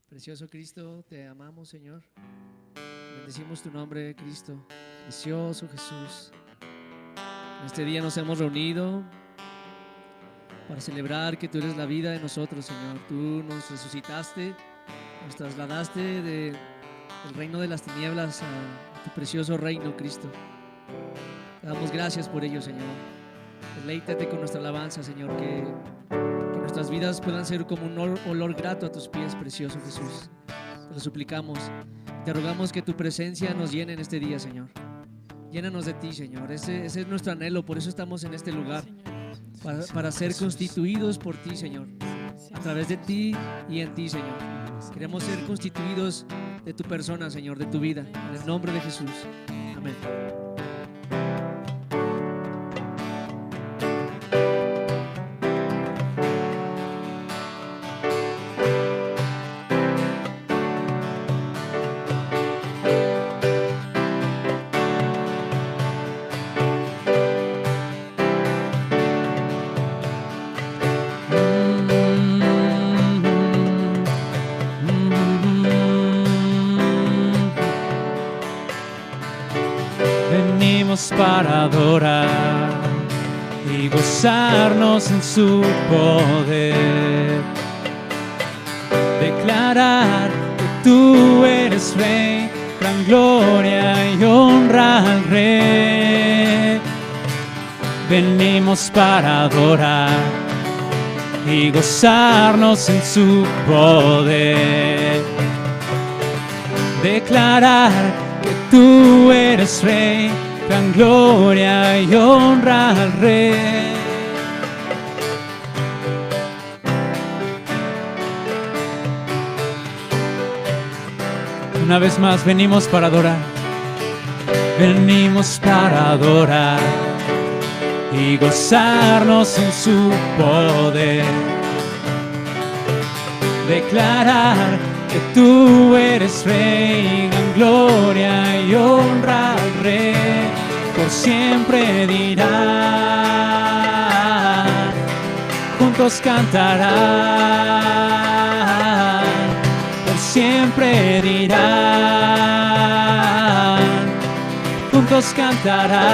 Precioso Cristo, te amamos, Señor. Bendecimos tu nombre, Cristo. Precioso Jesús. En este día nos hemos reunido para celebrar que tú eres la vida de nosotros, Señor. Tú nos resucitaste, nos trasladaste del reino de las tinieblas a tu precioso reino, Cristo. Te damos gracias por ello, Señor. Deleítate con nuestra alabanza, Señor, que nuestras vidas puedan ser como un olor grato a tus pies, precioso Jesús. Te lo suplicamos. Te rogamos que tu presencia nos llene en este día, Señor. Llénanos de ti, Señor. Ese es nuestro anhelo. Por eso estamos en este lugar, para ser constituidos por ti, Señor. A través de ti y en ti, Señor. Queremos ser constituidos de tu persona, Señor, de tu vida. En el nombre de Jesús. Amén. Para adorar y gozarnos en su poder, declarar que tú eres Rey, gran gloria y honra al Rey. Venimos para adorar y gozarnos en su poder, declarar que tú eres Rey, gran gloria y honra al Rey. Una vez más venimos para adorar. Venimos para adorar y gozarnos en su poder, declarar que tú eres Rey, gran gloria y honra al Rey. Por siempre dirán, juntos cantarán, por siempre dirán, juntos cantarán.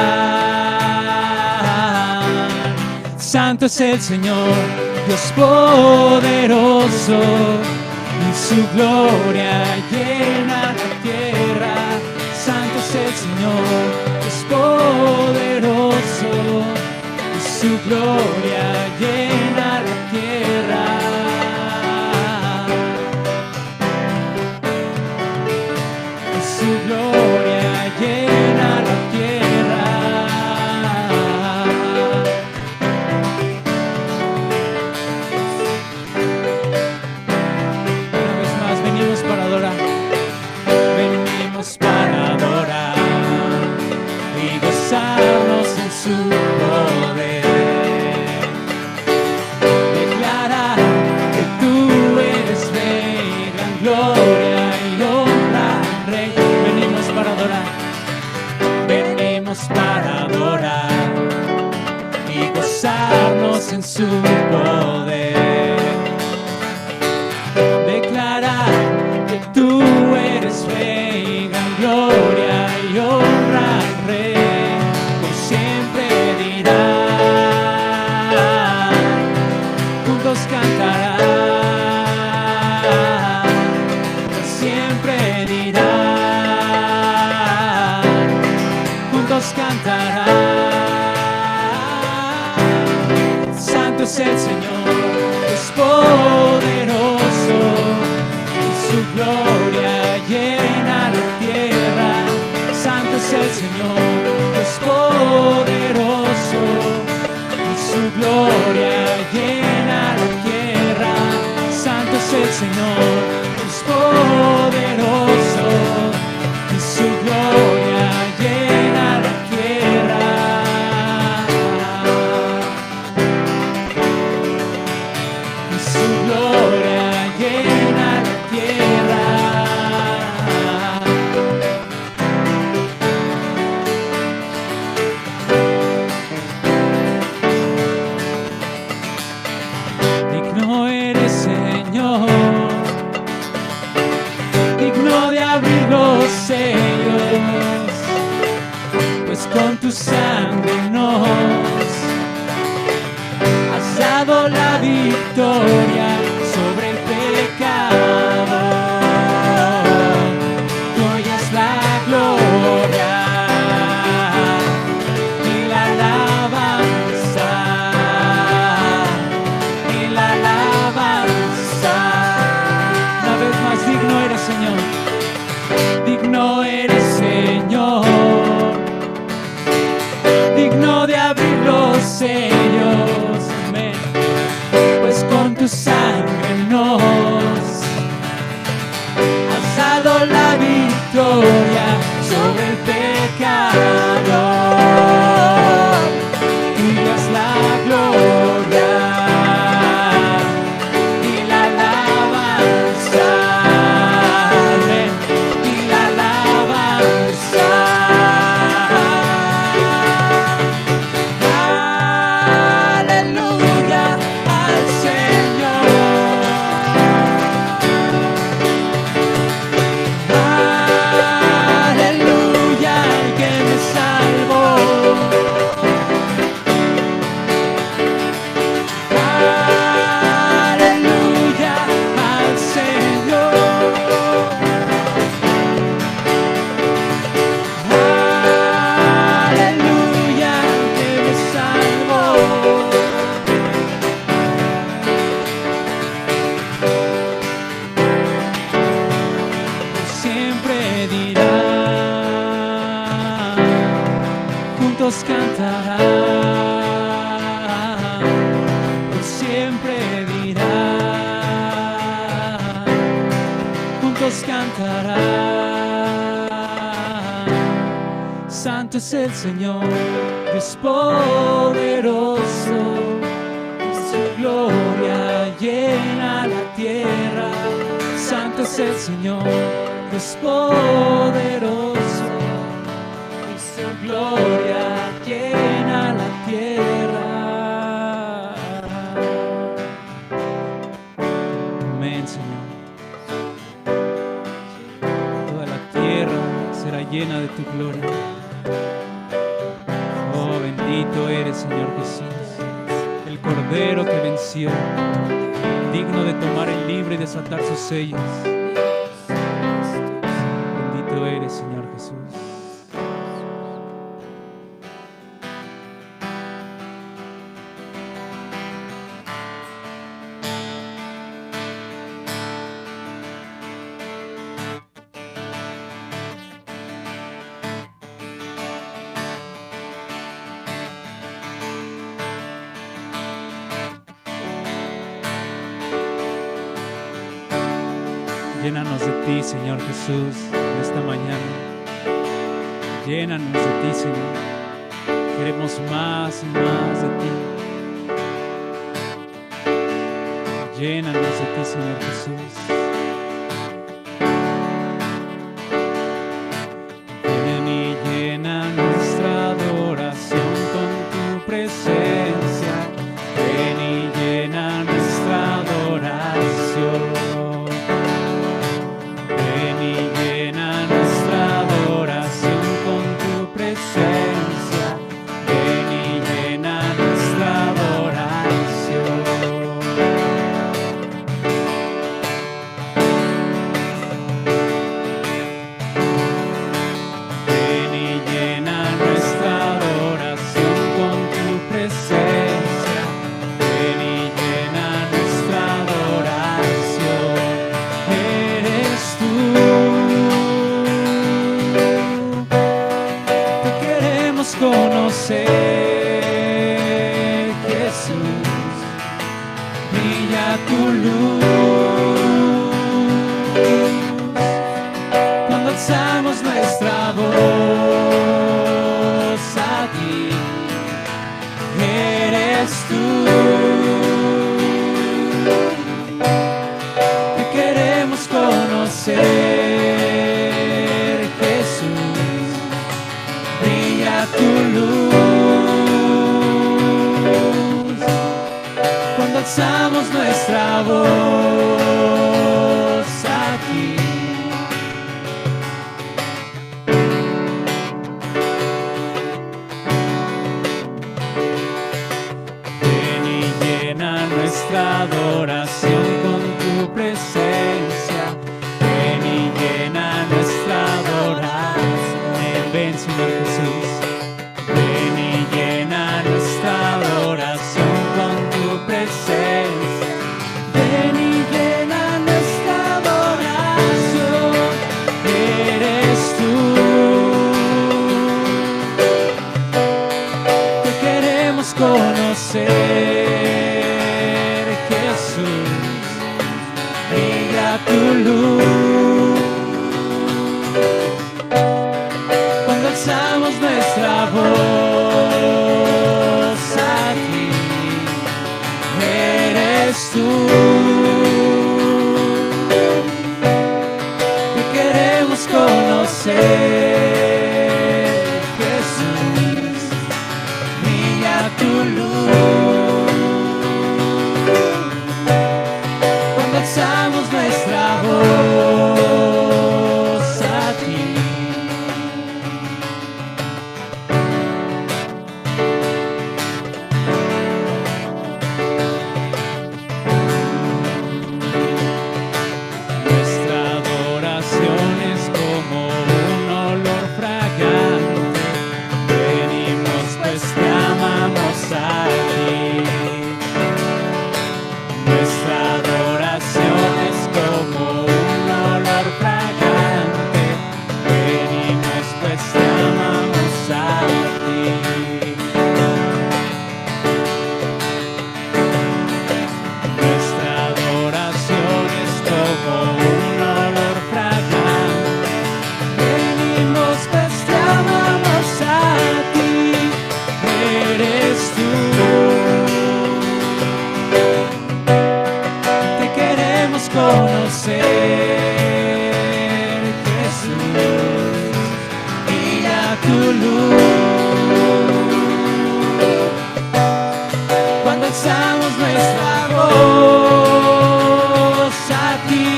Santo es el Señor, Dios poderoso, y su gloria llena la tierra. Santo es el Señor, es poderoso, y su gloria llena la tierra. Y su gloria llena la tierra. Una vez más venimos para adorar. Venimos para adorar y gozarnos en su poder, declarar que tú eres Rey, gran gloria y honra al Rey. Venimos para adorar, venimos para adorar y gozarnos en su poder, declarar que tú eres Rey, gran gloria y honra al Rey. Por siempre dirán, juntos cantarán, por siempre dirán, juntos cantarán. Santo es el Señor, es poderoso, y su gloria llena la tierra. Santo es el Señor, es poderoso, y su gloria llena la tierra. Santo es el Señor, es poderoso, y su gloria llena la tierra. Y su gloria llena la tierra. Digno eres, Señor, sangre nos has dado la victoria sobre el pecado. Tuya es la gloria y la alabanza, y la alabanza. Una vez más, digno eres, Señor. Digno eres, Señor, digno de abrir los sellos, amén. Pues con tu sangre nos has dado la victoria sobre el pecado. Tuya es la gloria y la alabanza, amén. Y la alabanza. Aleluya al Señor. Aleluya al que me salvó. Aleluya al Señor. Aleluya al que me salvó. Siempre dirán, juntos cantarán, por siempre dirán, juntos cantarán. Santo es el Señor, Dios poderoso, su gloria llena la tierra. Santo es el Señor, Dios poderoso, y su gloria llena la tierra. Amén, Señor. Toda la tierra será llena de tu gloria. Oh, bendito eres, Señor Jesús, el Cordero que venció, digno de tomar el libro y desatar sus sellos. Bendito eres, Señor Jesús. Llénanos de ti, Señor Jesús, en esta mañana. Llénanos de ti, Señor. Queremos más y más de ti. Llénanos de ti, Señor Jesús. Ven y llena nuestra adoración con tu presencia. Ven y llena nuestra adoración. Ven y llena nuestra adoración con tu presencia. Ven y llena nuestra adoración. Ven y llena nuestra adoración con tu presencia. Ven y llena nuestra adoración. Eres tú. Te queremos conocer, Jesús. Brilla tu luz cuando alzamos nuestra voz a ti. Eres tú. Te queremos conocer, Jesús. Brilla tu luz cuando alzamos nuestra voz a ti. tu luz. Cuando alzamos nuestra voz a ti, eres tú. Te queremos conocer, Jesús, brilla tu luz. Cuando alzamos nuestra voz a ti, nuestra adoración es como un olor fragante. Venimos pues te amamos a ti. Nuestra adoración es como un olor fragante. Venimos pues te amamos a ti. Nuestra adoración es como un olor fragante. Venimos pues te amamos a ti. Eres tú. Te queremos conocer, Jesús, brilla tu luz. Cuando alzamos nuestra voz a ti,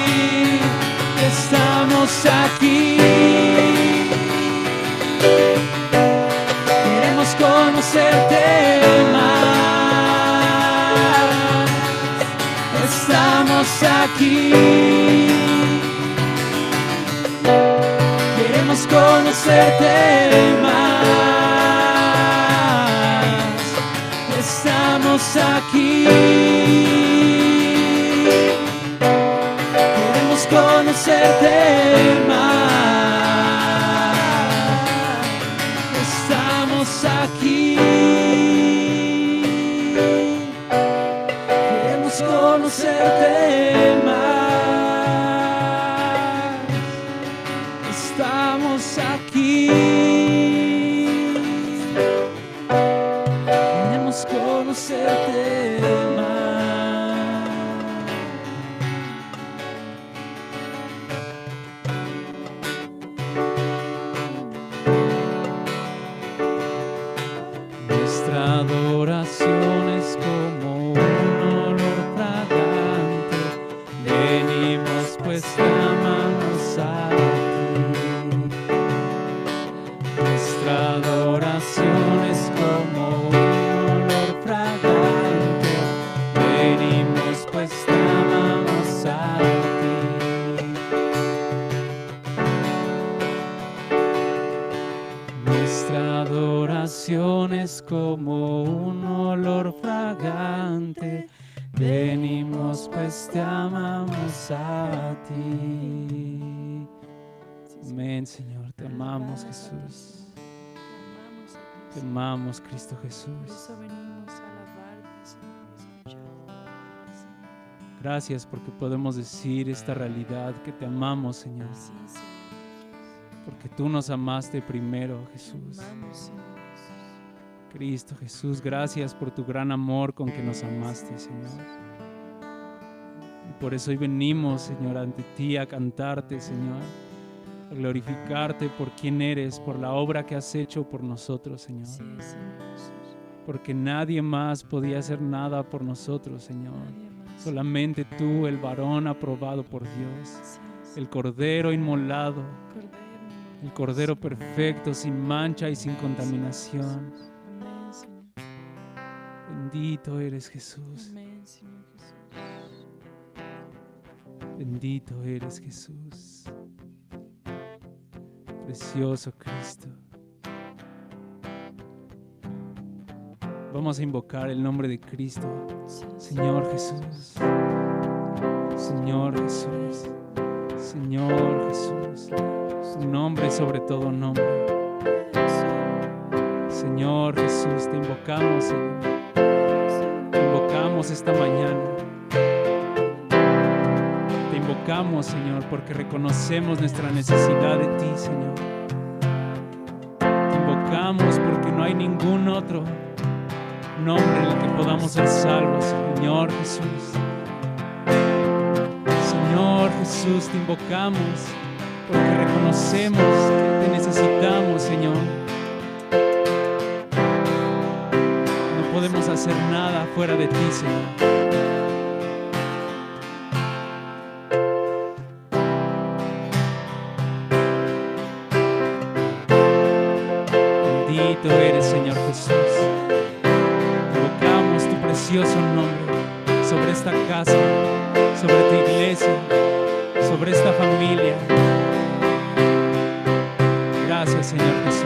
estamos aquí. Queremos conocerte más. Estamos aquí. Queremos conocerte más. Estamos aquí. Queremos conocerte más. Estamos aquí. Queremos conocerte más. Estamos aquí. Queremos conocerte más. Nuestra adoración es como un olor fragante. Venimos pues te amamos a ti. Nuestra adoración es como un olor fragante. Venimos pues te amamos a ti. Nuestra adoración es como un olor fragante. Venimos pues te amamos a ti. Amén, Señor, te amamos, Jesús. Te amamos, Cristo Jesús. Gracias porque podemos decir esta realidad, que te amamos, Señor. Porque tú nos amaste primero, Jesús. Cristo Jesús, gracias por tu gran amor con que nos amaste, Señor. Y por eso hoy venimos, Señor, ante ti a cantarte, Señor, a glorificarte por quién eres, por la obra que has hecho por nosotros, Señor. Porque nadie más podía hacer nada por nosotros, Señor. Solamente tú, el varón aprobado por Dios, el Cordero inmolado, el Cordero perfecto, sin mancha y sin contaminación. Bendito eres, Jesús. Bendito eres, Jesús. Precioso Cristo. Vamos a invocar el nombre de Cristo. Señor Jesús. Señor Jesús. Señor Jesús. Tu nombre sobre todo nombre. Señor Jesús, te invocamos, Señor. Te invocamos esta mañana. Te invocamos invocamos, Señor, porque reconocemos nuestra necesidad de ti, Señor. Te invocamos porque no hay ningún otro nombre en el que podamos ser salvos, Señor Jesús. Señor Jesús, te invocamos porque reconocemos que te necesitamos, Señor. No podemos hacer nada fuera de ti, Señor. Bendito eres, Señor Jesús. Invocamos tu precioso nombre sobre esta casa, sobre tu iglesia, sobre esta familia. Gracias, Señor Jesús.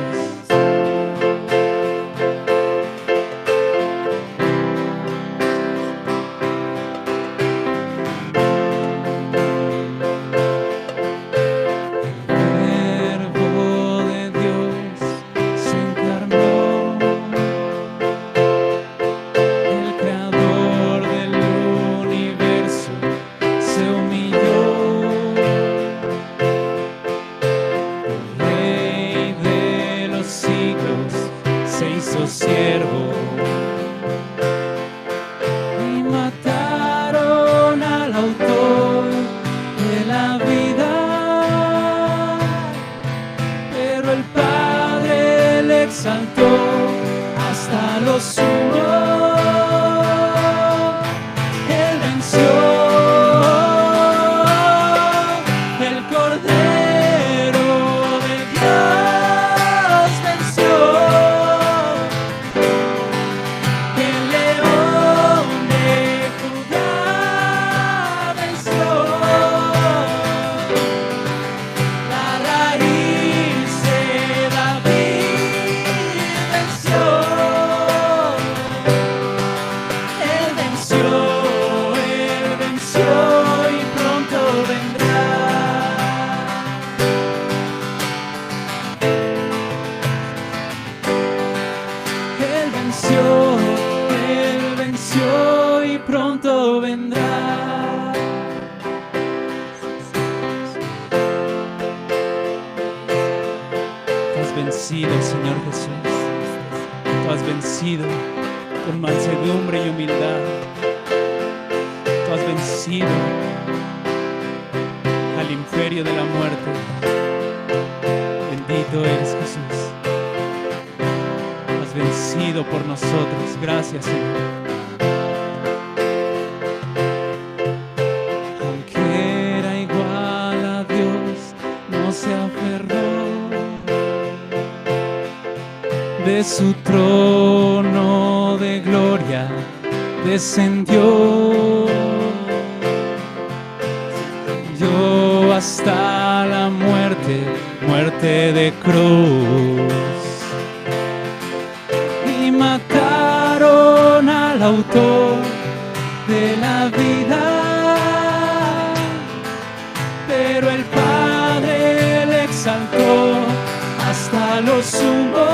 Señor Jesús, tú has vencido con mansedumbre y humildad. Tú has vencido al imperio de la muerte. Bendito eres, Jesús. Has vencido por nosotros. Gracias, Señor. Aunque era igual a Dios, no se aferró. De su trono de gloria descendió, yo hasta la muerte, muerte de cruz, y mataron al autor de la vida, pero el Padre le exaltó hasta lo sumo.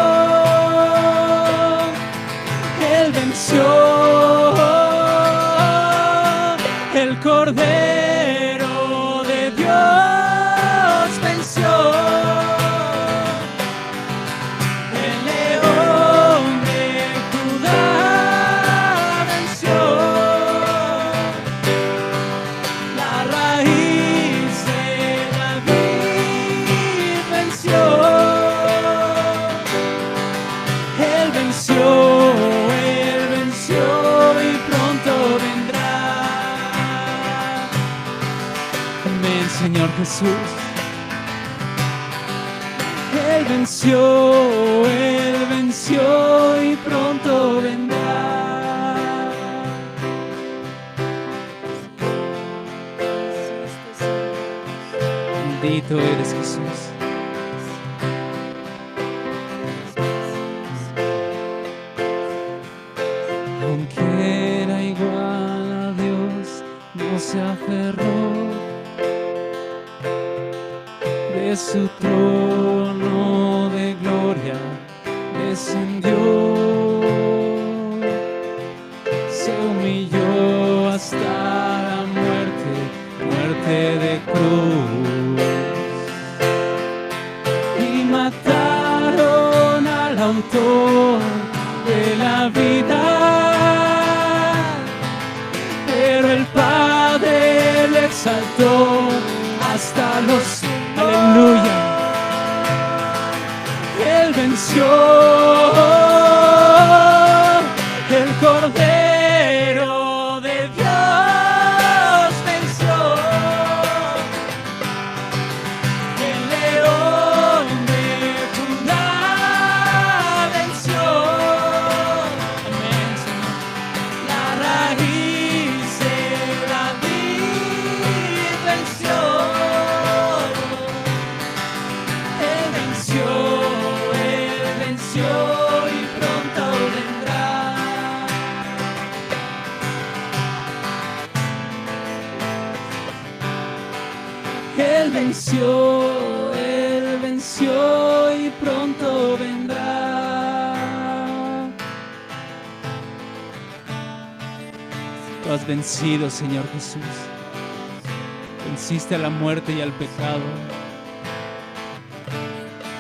Él venció, el Cordero de Dios venció, el León de Judá venció, la raíz de David venció, Él venció. Señor Jesús, Él venció y pronto vendrá. Bendito eres, Jesús. Aunque era igual a Dios, no se aferró. De su trono de gloria descendió, se humilló hasta la muerte, muerte de cruz y mataron al autor de la vida, pero el Padre lo exaltó hasta los cielos. Aleluya. Él venció, el Cordero de Dios venció, el león de Judá venció. Amén, Señor. La raíz de David venció. Él venció y pronto vendrá. Él venció y pronto vendrá. Tú has vencido, Señor Jesús. Venciste a la muerte y al pecado.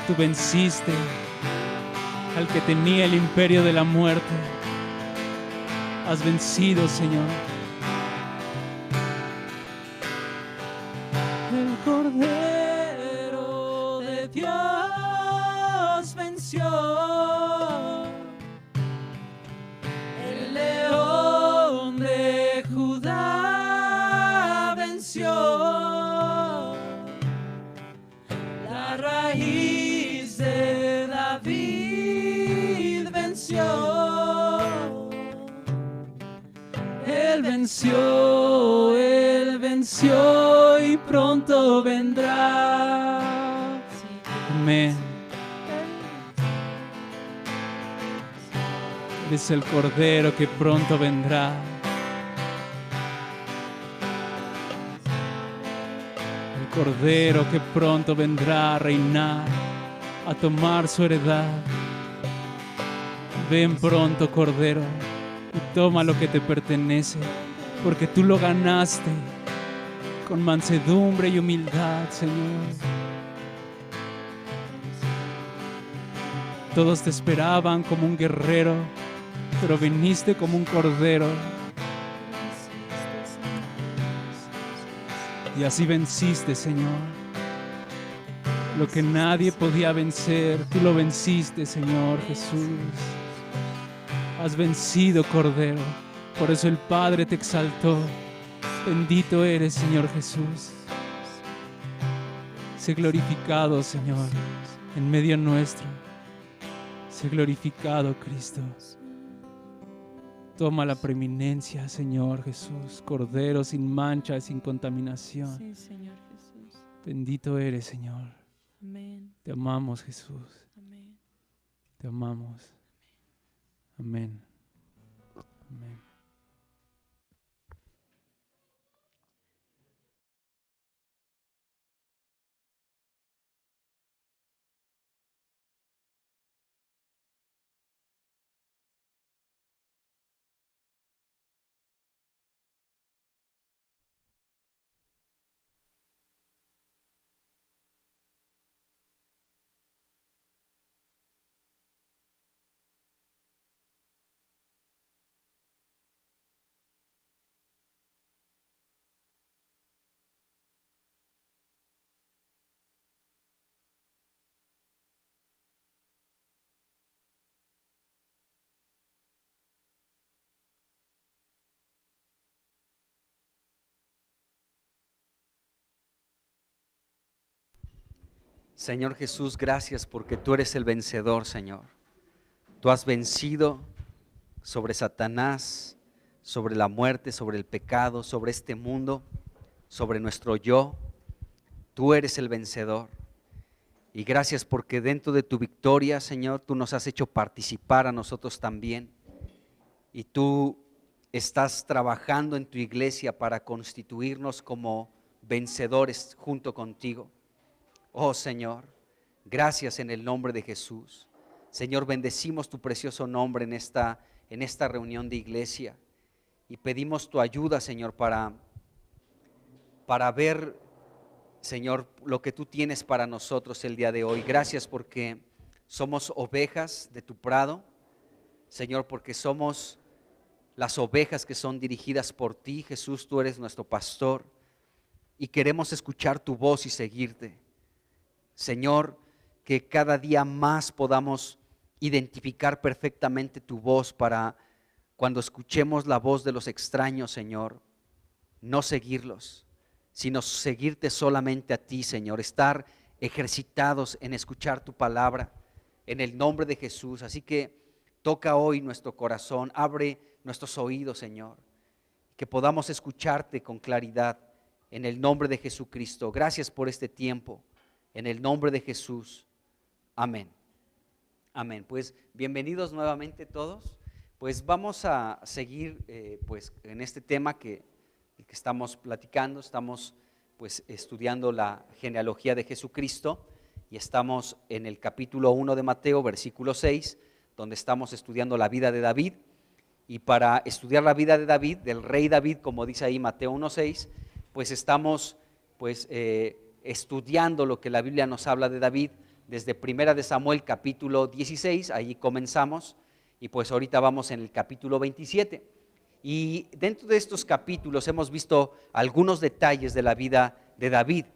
Tú venciste al que tenía el imperio de la muerte. Has vencido, Señor. El Cordero de Dios venció, el león de Judá venció, la raíz de David venció. Él venció y pronto vendrá. Amén. Es el Cordero que pronto vendrá. El Cordero que pronto vendrá a reinar, a tomar su heredad. Ven pronto, Cordero, y toma lo que te pertenece, porque tú lo ganaste con mansedumbre y humildad, Señor. Todos te esperaban como un guerrero, pero viniste como un cordero. Y así venciste, Señor. Lo que nadie podía vencer, tú lo venciste, Señor Jesús. Has vencido, Cordero. Por eso el Padre te exaltó. Bendito eres, Señor Jesús. Sé glorificado, Señor, en medio nuestro. Sé glorificado, Cristo. Toma la preeminencia, Señor Jesús. Cordero sin mancha, sin contaminación. Sí, Señor Jesús. Bendito eres, Señor. Amén. Te amamos, Jesús. Amén. Te amamos. Amén. Amén. Señor Jesús, gracias porque tú eres el vencedor, Señor. Tú has vencido sobre Satanás, sobre la muerte, sobre el pecado, sobre este mundo, sobre nuestro yo. Tú eres el vencedor. Y gracias porque dentro de tu victoria, Señor, tú nos has hecho participar a nosotros también. Y tú estás trabajando en tu iglesia para constituirnos como vencedores junto contigo. Oh Señor, gracias en el nombre de Jesús. Señor, bendecimos tu precioso nombre en esta reunión de iglesia y pedimos tu ayuda, Señor, para ver Señor, lo que tú tienes para nosotros el día de hoy. Gracias porque somos ovejas de tu prado, Señor, porque somos las ovejas que son dirigidas por ti. Jesús, tú eres nuestro pastor y queremos escuchar tu voz y seguirte. Señor, que cada día más podamos identificar perfectamente tu voz para cuando escuchemos la voz de los extraños, Señor, no seguirlos, sino seguirte solamente a ti, Señor, estar ejercitados en escuchar tu palabra en el nombre de Jesús. Así que toca hoy nuestro corazón, abre nuestros oídos, Señor, que podamos escucharte con claridad en el nombre de Jesucristo. Gracias por este tiempo, en el nombre de Jesús. Amén. Amén. Pues bienvenidos nuevamente todos. Pues vamos a seguir pues en este tema que estamos platicando. Estamos pues estudiando la genealogía de Jesucristo y estamos en el capítulo 1 de Mateo, versículo 6, donde estamos estudiando la vida de David. Y para estudiar la vida de David, del rey David, como dice ahí Mateo 1:6, pues estamos pues estudiando lo que la Biblia nos habla de David desde Primera de Samuel capítulo 16, ahí comenzamos, y pues ahorita vamos en el capítulo 27. Y dentro de estos capítulos hemos visto algunos detalles de la vida de David.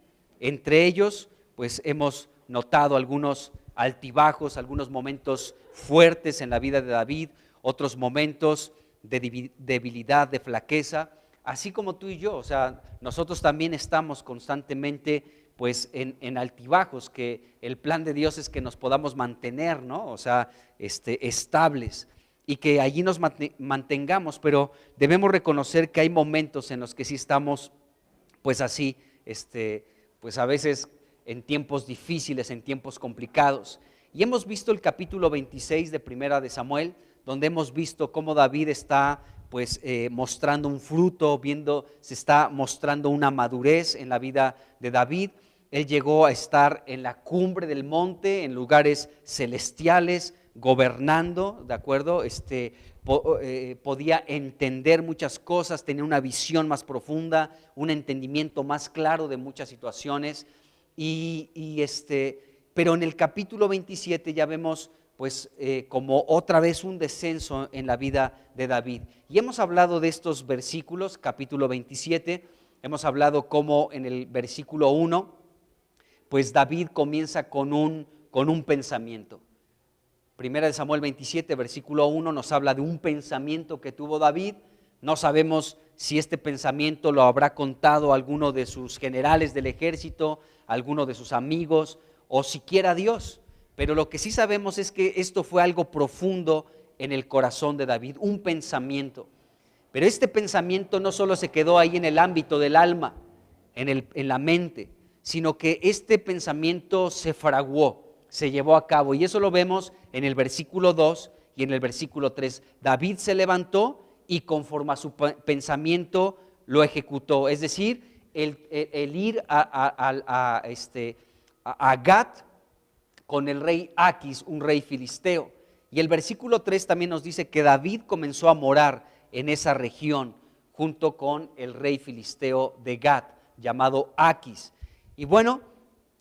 Entre ellos, pues hemos notado algunos altibajos, algunos momentos fuertes en la vida de David, otros momentos de debilidad, de flaqueza, así como tú y yo. O sea, nosotros también estamos constantemente pues en altibajos, que el plan de Dios es que nos podamos mantener, ¿no? O sea, estables, y que allí nos mantengamos, pero debemos reconocer que hay momentos en los que sí estamos pues así, pues a veces en tiempos difíciles, en tiempos complicados. Y hemos visto el capítulo 26 de Primera de Samuel, donde hemos visto cómo David está pues mostrando un fruto, se está mostrando una madurez en la vida de David. Él llegó a estar en la cumbre del monte, en lugares celestiales, gobernando, ¿de acuerdo? Podía entender muchas cosas, tenía una visión más profunda, un entendimiento más claro de muchas situaciones. Pero en el capítulo 27 ya vemos pues como otra vez un descenso en la vida de David. Y hemos hablado de estos versículos, capítulo 27, hemos hablado cómo en el versículo 1, pues David comienza con un pensamiento. Primera de Samuel 27, versículo 1 nos habla de un pensamiento que tuvo David. No sabemos si este pensamiento lo habrá contado alguno de sus generales del ejército, alguno de sus amigos o siquiera Dios. Pero lo que sí sabemos es que esto fue algo profundo en el corazón de David, un pensamiento. Pero este pensamiento no solo se quedó ahí en el ámbito del alma, en la mente, sino que este pensamiento se fraguó, se llevó a cabo. Y eso lo vemos en el versículo 2 y en el versículo 3. David se levantó y conforme a su pensamiento lo ejecutó. Es decir, el ir a Gat con el rey Aquis, un rey filisteo. Y el versículo 3 también nos dice que David comenzó a morar en esa región junto con el rey filisteo de Gat, llamado Aquis. Y bueno,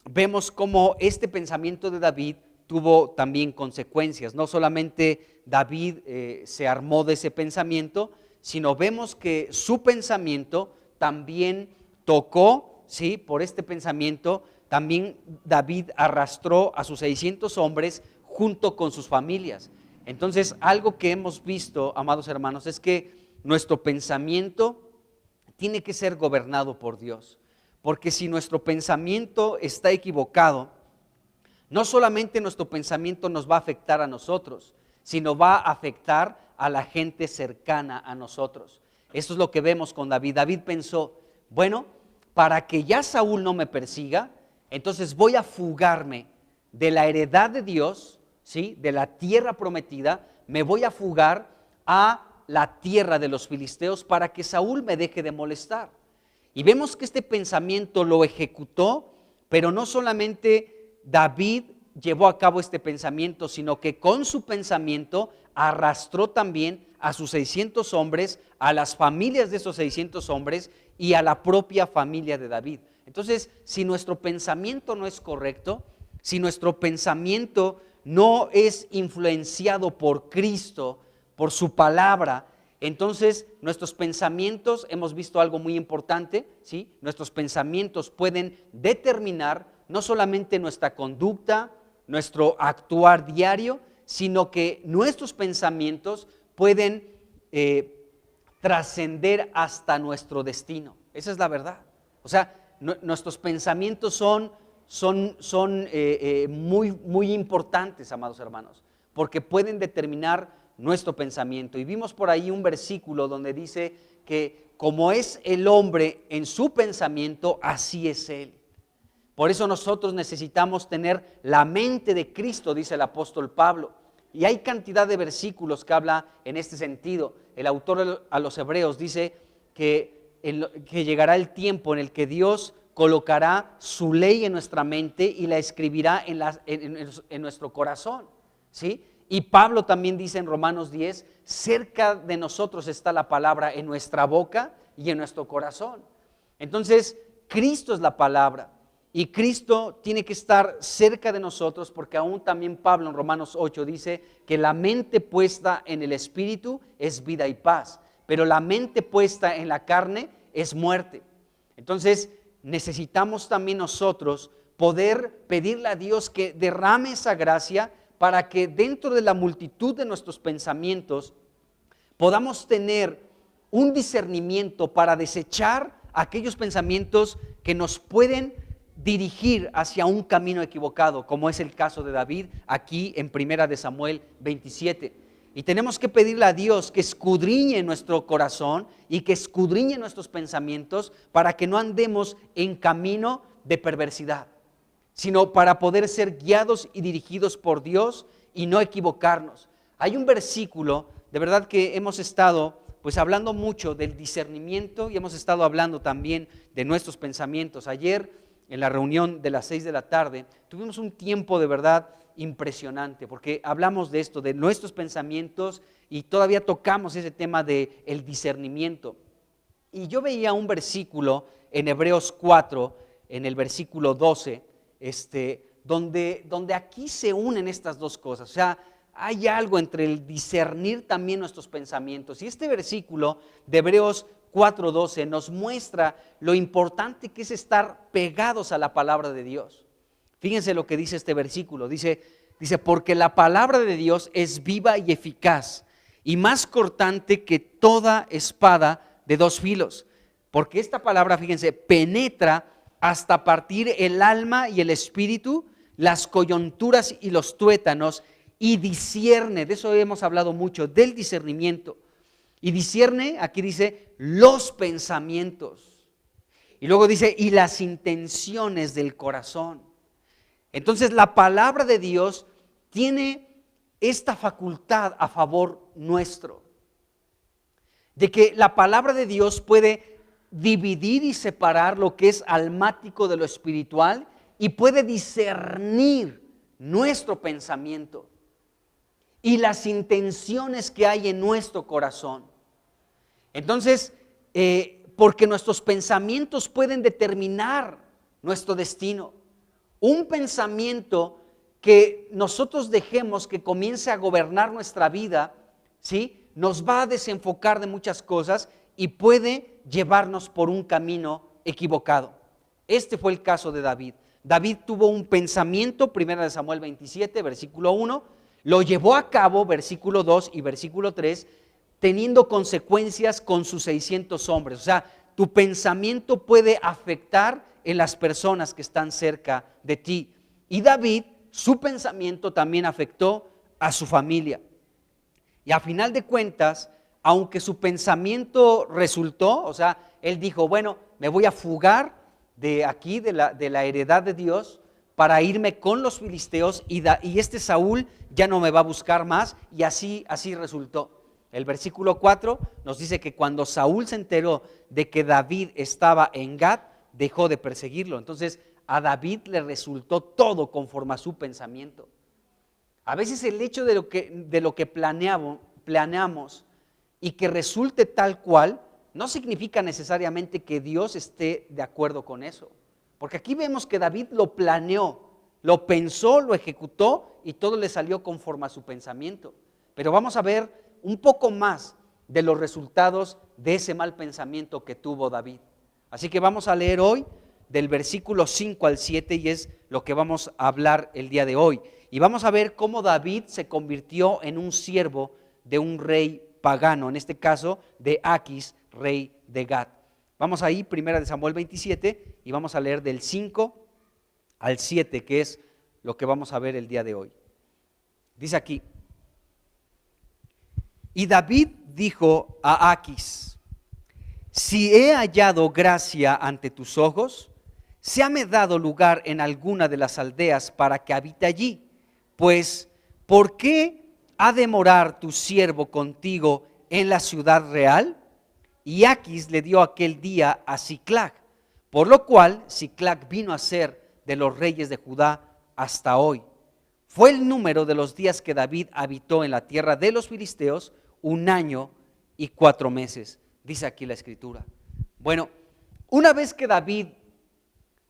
vemos cómo este pensamiento de David tuvo también consecuencias. No solamente David se armó de ese pensamiento, sino vemos que su pensamiento también tocó, ¿sí? Por este pensamiento, también David arrastró a sus 600 hombres junto con sus familias. Entonces, algo que hemos visto, amados hermanos, es que nuestro pensamiento tiene que ser gobernado por Dios. Porque si nuestro pensamiento está equivocado, no solamente nuestro pensamiento nos va a afectar a nosotros, sino va a afectar a la gente cercana a nosotros. Eso es lo que vemos con David. David pensó, bueno, para que ya Saúl no me persiga, entonces voy a fugarme de la heredad de Dios, ¿sí? De la tierra prometida, me voy a fugar a la tierra de los filisteos para que Saúl me deje de molestar. Y vemos que este pensamiento lo ejecutó, pero no solamente David llevó a cabo este pensamiento, sino que con su pensamiento arrastró también a sus 600 hombres, a las familias de esos 600 hombres y a la propia familia de David. Entonces, si nuestro pensamiento no es correcto, si nuestro pensamiento no es influenciado por Cristo, por su palabra, entonces nuestros pensamientos, hemos visto algo muy importante, ¿sí? Nuestros pensamientos pueden determinar no solamente nuestra conducta, nuestro actuar diario, sino que nuestros pensamientos pueden trascender hasta nuestro destino. Esa es la verdad. O sea, nuestros pensamientos son muy importantes, amados hermanos, porque pueden determinar nuestro pensamiento. Y vimos por ahí un versículo donde dice que como es el hombre en su pensamiento, así es él. Por eso nosotros necesitamos tener la mente de Cristo, dice el apóstol Pablo. Y hay cantidad de versículos que habla en este sentido. El autor a los Hebreos dice que llegará el tiempo en el que Dios colocará su ley en nuestra mente y la escribirá en nuestro corazón, ¿sí? Y Pablo también dice en Romanos 10, cerca de nosotros está la palabra en nuestra boca y en nuestro corazón. Entonces, Cristo es la palabra y Cristo tiene que estar cerca de nosotros, porque aún también Pablo en Romanos 8 dice que la mente puesta en el Espíritu es vida y paz, pero la mente puesta en la carne es muerte. Entonces, necesitamos también nosotros poder pedirle a Dios que derrame esa gracia para que dentro de la multitud de nuestros pensamientos podamos tener un discernimiento para desechar aquellos pensamientos que nos pueden dirigir hacia un camino equivocado, como es el caso de David aquí en 1 Samuel 27. Y tenemos que pedirle a Dios que escudriñe nuestro corazón y que escudriñe nuestros pensamientos para que no andemos en camino de perversidad, sino para poder ser guiados y dirigidos por Dios y no equivocarnos. Hay un versículo, de verdad que hemos estado pues hablando mucho del discernimiento y hemos estado hablando también de nuestros pensamientos. Ayer en la reunión de las 6 de la tarde tuvimos un tiempo de verdad impresionante, porque hablamos de esto, de nuestros pensamientos, y todavía tocamos ese tema del discernimiento. Y yo veía un versículo en Hebreos 4, en el versículo 12, donde aquí se unen estas dos cosas. O sea, hay algo entre el discernir también nuestros pensamientos. Y este versículo de Hebreos 4:12 nos muestra lo importante que es estar pegados a la palabra de Dios. Fíjense lo que dice este versículo. Dice, porque la palabra de Dios es viva y eficaz y más cortante que toda espada de dos filos. Porque esta palabra, fíjense, penetra hasta partir el alma y el espíritu, las coyunturas y los tuétanos, y discierne, de eso hemos hablado mucho, del discernimiento. Y discierne, aquí dice, los pensamientos. Y luego dice, y las intenciones del corazón. Entonces la palabra de Dios tiene esta facultad a favor nuestro, de que la palabra de Dios puede dividir y separar lo que es almático de lo espiritual y puede discernir nuestro pensamiento y las intenciones que hay en nuestro corazón. Entonces, porque nuestros pensamientos pueden determinar nuestro destino. Un pensamiento que nosotros dejemos que comience a gobernar nuestra vida, ¿sí?, nos va a desenfocar de muchas cosas y puede llevarnos por un camino equivocado. Este fue el caso de David. David tuvo un pensamiento, 1 Samuel 27, versículo 1, lo llevó a cabo, versículo 2 y versículo 3, teniendo consecuencias con sus 600 hombres. O sea, tu pensamiento puede afectar en las personas que están cerca de ti. Y David, su pensamiento también afectó a su familia. Y a final de cuentas, aunque su pensamiento resultó, o sea, él dijo, bueno, me voy a fugar de aquí, de la heredad de Dios, para irme con los filisteos y este Saúl ya no me va a buscar más, y así resultó. El versículo 4 nos dice que cuando Saúl se enteró de que David estaba en Gat, dejó de perseguirlo. Entonces a David le resultó todo conforme a su pensamiento. A veces el hecho de lo que planeamos y que resulte tal cual, no significa necesariamente que Dios esté de acuerdo con eso. Porque aquí vemos que David lo planeó, lo pensó, lo ejecutó y todo le salió conforme a su pensamiento. Pero vamos a ver un poco más de los resultados de ese mal pensamiento que tuvo David. Así que vamos a leer hoy del versículo 5 al 7 y es lo que vamos a hablar el día de hoy. Y vamos a ver cómo David se convirtió en un siervo de un rey pagano, en este caso de Aquis, rey de Gat. Vamos ahí, 1 Samuel 27, y vamos a leer del 5 al 7, que es lo que vamos a ver el día de hoy. Dice aquí: y David dijo a Aquis: si he hallado gracia ante tus ojos, séame dado lugar en alguna de las aldeas para que habite allí, pues ¿por qué ha de morar tu siervo contigo en la ciudad real? Y Aquis le dio aquel día a Siclag, por lo cual Siclag vino a ser de los reyes de Judá hasta hoy. Fue el número de los días que David habitó en la tierra de los filisteos 1 año y 4 meses, dice aquí la escritura. Bueno, una vez que David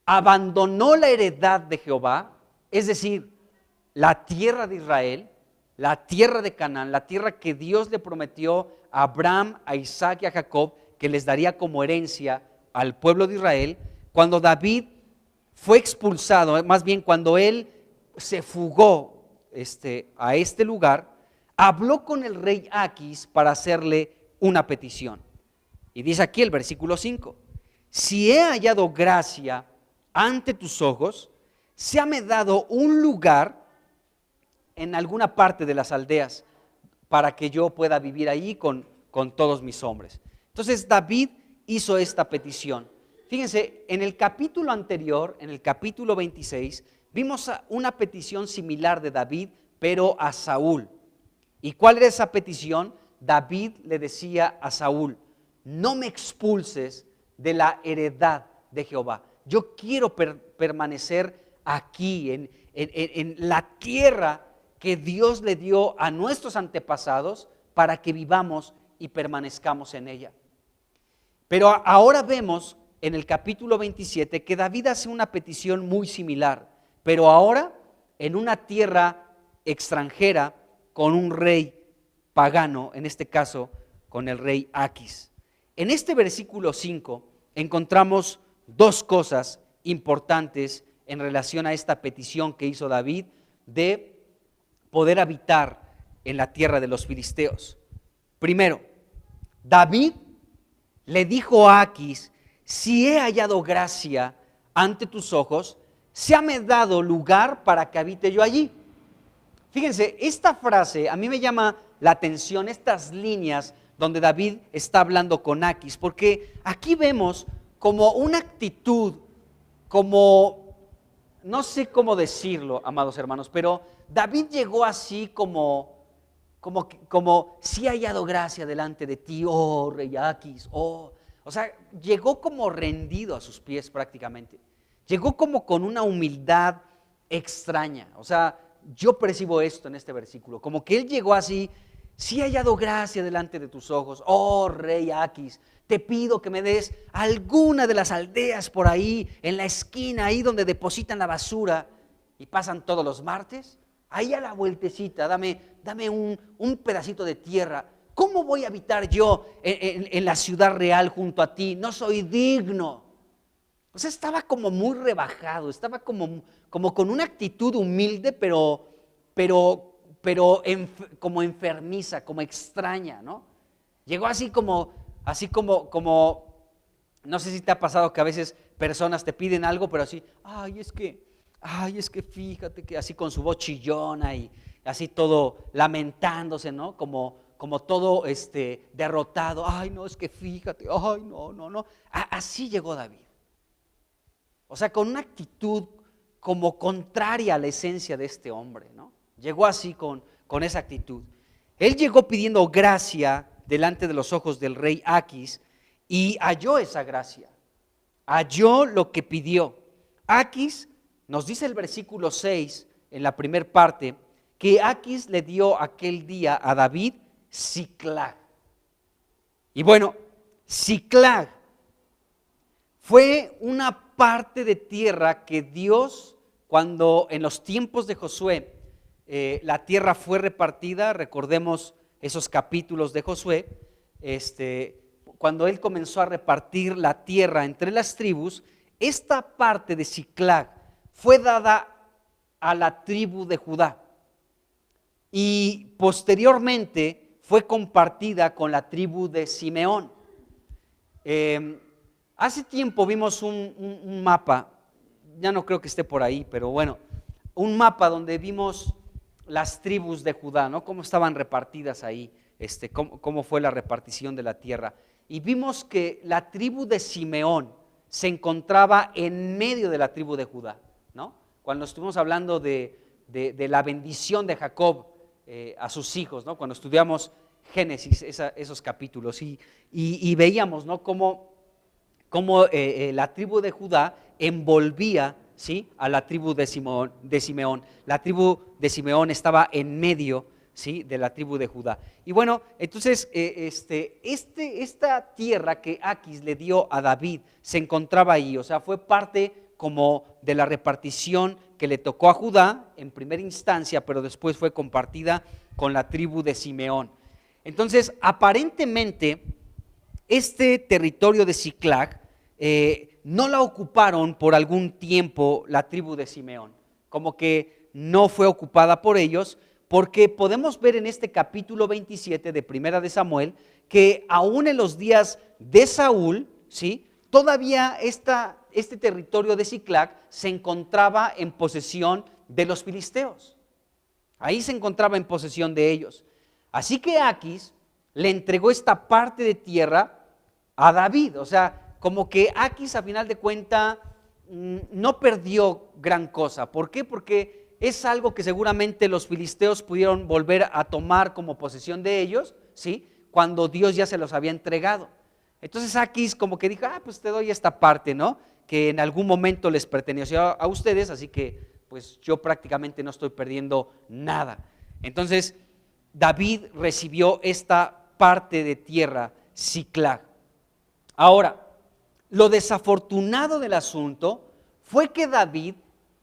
abandonó la heredad de Jehová, es decir, la tierra de Israel, la tierra de Canaán, la tierra que Dios le prometió a Abraham, a Isaac y a Jacob, que les daría como herencia al pueblo de Israel, cuando David fue expulsado, más bien cuando él se fugó a este lugar, habló con el rey Aquis para hacerle una petición. Y dice aquí el versículo 5: si he hallado gracia ante tus ojos, séame dado un lugar en alguna parte de las aldeas para que yo pueda vivir ahí con todos mis hombres. Entonces David hizo esta petición. Fíjense, en el capítulo anterior, en el capítulo 26, vimos una petición similar de David, pero a Saúl. ¿Y cuál era esa petición? David le decía a Saúl: no me expulses de la heredad de Jehová. Yo quiero permanecer aquí, en la tierra que Dios le dio a nuestros antepasados para que vivamos y permanezcamos en ella. Pero ahora vemos en el capítulo 27 que David hace una petición muy similar, pero ahora en una tierra extranjera con un rey pagano, en este caso con el rey Aquis. En este versículo 5 encontramos dos cosas importantes en relación a esta petición que hizo David de poder habitar en la tierra de los filisteos. Primero, David le dijo a Aquis: si he hallado gracia ante tus ojos, séame dado lugar para que habite yo allí. Fíjense, esta frase a mí me llama la atención, estas líneas donde David está hablando con Aquis, porque aquí vemos como una actitud, como, no sé cómo decirlo, amados hermanos, pero David llegó así como si he hallado gracia delante de ti, oh rey Aquis, oh. O sea, llegó como rendido a sus pies prácticamente. Llegó como con una humildad extraña. O sea, yo percibo esto en este versículo, como que él llegó así: si he hallado gracia delante de tus ojos, oh rey Aquis, te pido que me des alguna de las aldeas por ahí, en la esquina, ahí donde depositan la basura y pasan todos los martes. Ahí a la vueltecita, dame un pedacito de tierra. ¿Cómo voy a habitar yo en la ciudad real junto a ti? No soy digno. O sea, estaba como muy rebajado, estaba como con una actitud humilde, pero como enfermiza, como extraña, ¿no? Llegó así como, no sé si te ha pasado que a veces personas te piden algo, pero así, ay, es que fíjate que así con su voz chillona y así todo lamentándose, ¿no? Como todo derrotado. Ay, no, es que fíjate, ay, no. Así llegó David. O sea, con una actitud como contraria a la esencia de este hombre, ¿no? Llegó así con esa actitud. Él llegó pidiendo gracia delante de los ojos del rey Aquis y halló esa gracia. Halló lo que pidió. Aquis, nos dice el versículo 6 en la primera parte, que Aquis le dio aquel día a David Siclag. Y bueno, Siclag fue una parte de tierra que Dios, cuando en los tiempos de Josué, la tierra fue repartida, recordemos esos capítulos de Josué, cuando él comenzó a repartir la tierra entre las tribus, esta parte de Siclag fue dada a la tribu de Judá y posteriormente fue compartida con la tribu de Simeón. Hace tiempo vimos un mapa, ya no creo que esté por ahí, pero bueno, un mapa donde vimos las tribus de Judá, ¿no? Cómo estaban repartidas ahí, cómo fue la repartición de la tierra. Y vimos que la tribu de Simeón se encontraba en medio de la tribu de Judá, ¿no? Cuando estuvimos hablando de la bendición de Jacob a sus hijos, ¿no? Cuando estudiamos Génesis, esos capítulos, y veíamos, ¿no? cómo la tribu de Judá envolvía, ¿sí?, a la tribu de Simeón. La tribu de Simeón estaba en medio, ¿sí?, de la tribu de Judá. Y bueno, entonces esta tierra que Aquis le dio a David se encontraba ahí, o sea, fue parte como de la repartición que le tocó a Judá en primera instancia, pero después fue compartida con la tribu de Simeón. Entonces, aparentemente, este territorio de Siclag no la ocuparon por algún tiempo la tribu de Simeón, como que no fue ocupada por ellos, porque podemos ver en este capítulo 27 de Primera de Samuel que aún en los días de Saúl, ¿sí?, todavía este territorio de Siclag se encontraba en posesión de los filisteos. Ahí se encontraba en posesión de ellos. Así que Aquis le entregó esta parte de tierra a David. O sea, como que Aquis a final de cuentas no perdió gran cosa. ¿Por qué? Porque es algo que seguramente los filisteos pudieron volver a tomar como posesión de ellos, ¿sí?, cuando Dios ya se los había entregado. Entonces Aquis como que dijo, pues te doy esta parte, ¿no?, que en algún momento les perteneció a ustedes, así que pues yo prácticamente no estoy perdiendo nada. Entonces David recibió esta parte de tierra, Siclag. Ahora, lo desafortunado del asunto fue que David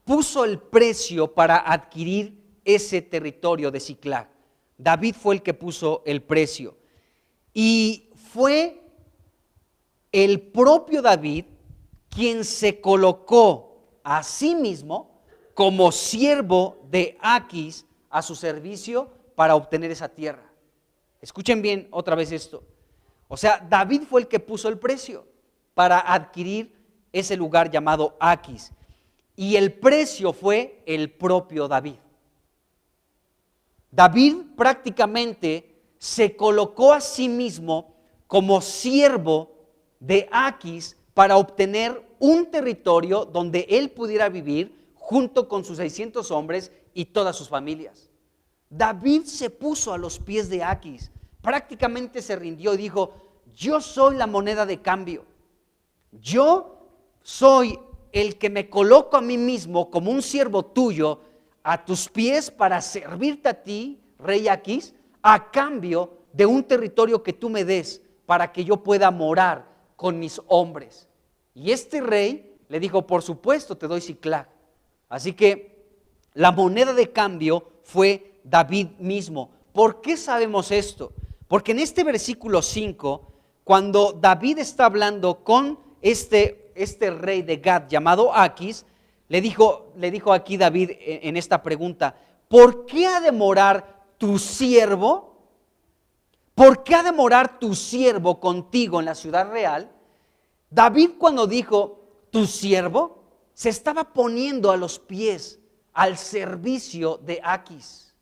puso el precio para adquirir ese territorio de Siclag. David fue el que puso el precio. Y fue el propio David quien se colocó a sí mismo como siervo de Aquis a su servicio para obtener esa tierra. Escuchen bien otra vez esto. O sea, David fue el que puso el precio para adquirir ese lugar llamado Aquis. Y el precio fue el propio David. David prácticamente se colocó a sí mismo como siervo de Aquis para obtener un territorio donde él pudiera vivir junto con sus 600 hombres y todas sus familias. David se puso a los pies de Aquis, prácticamente se rindió y dijo, yo soy la moneda de cambio, yo soy el que me coloco a mí mismo como un siervo tuyo a tus pies para servirte a ti, rey Aquis, a cambio de un territorio que tú me des para que yo pueda morar con mis hombres. Y este rey le dijo, por supuesto te doy Siclag. Así que la moneda de cambio fue David mismo. ¿Por qué sabemos esto? Porque en este versículo 5, cuando David está hablando con este rey de Gad llamado Aquis, le dijo aquí David en esta pregunta, ¿por qué ha de morar tu siervo? ¿Por qué ha de morar tu siervo contigo en la ciudad real? David, cuando dijo tu siervo, se estaba poniendo a los pies, al servicio de Aquis.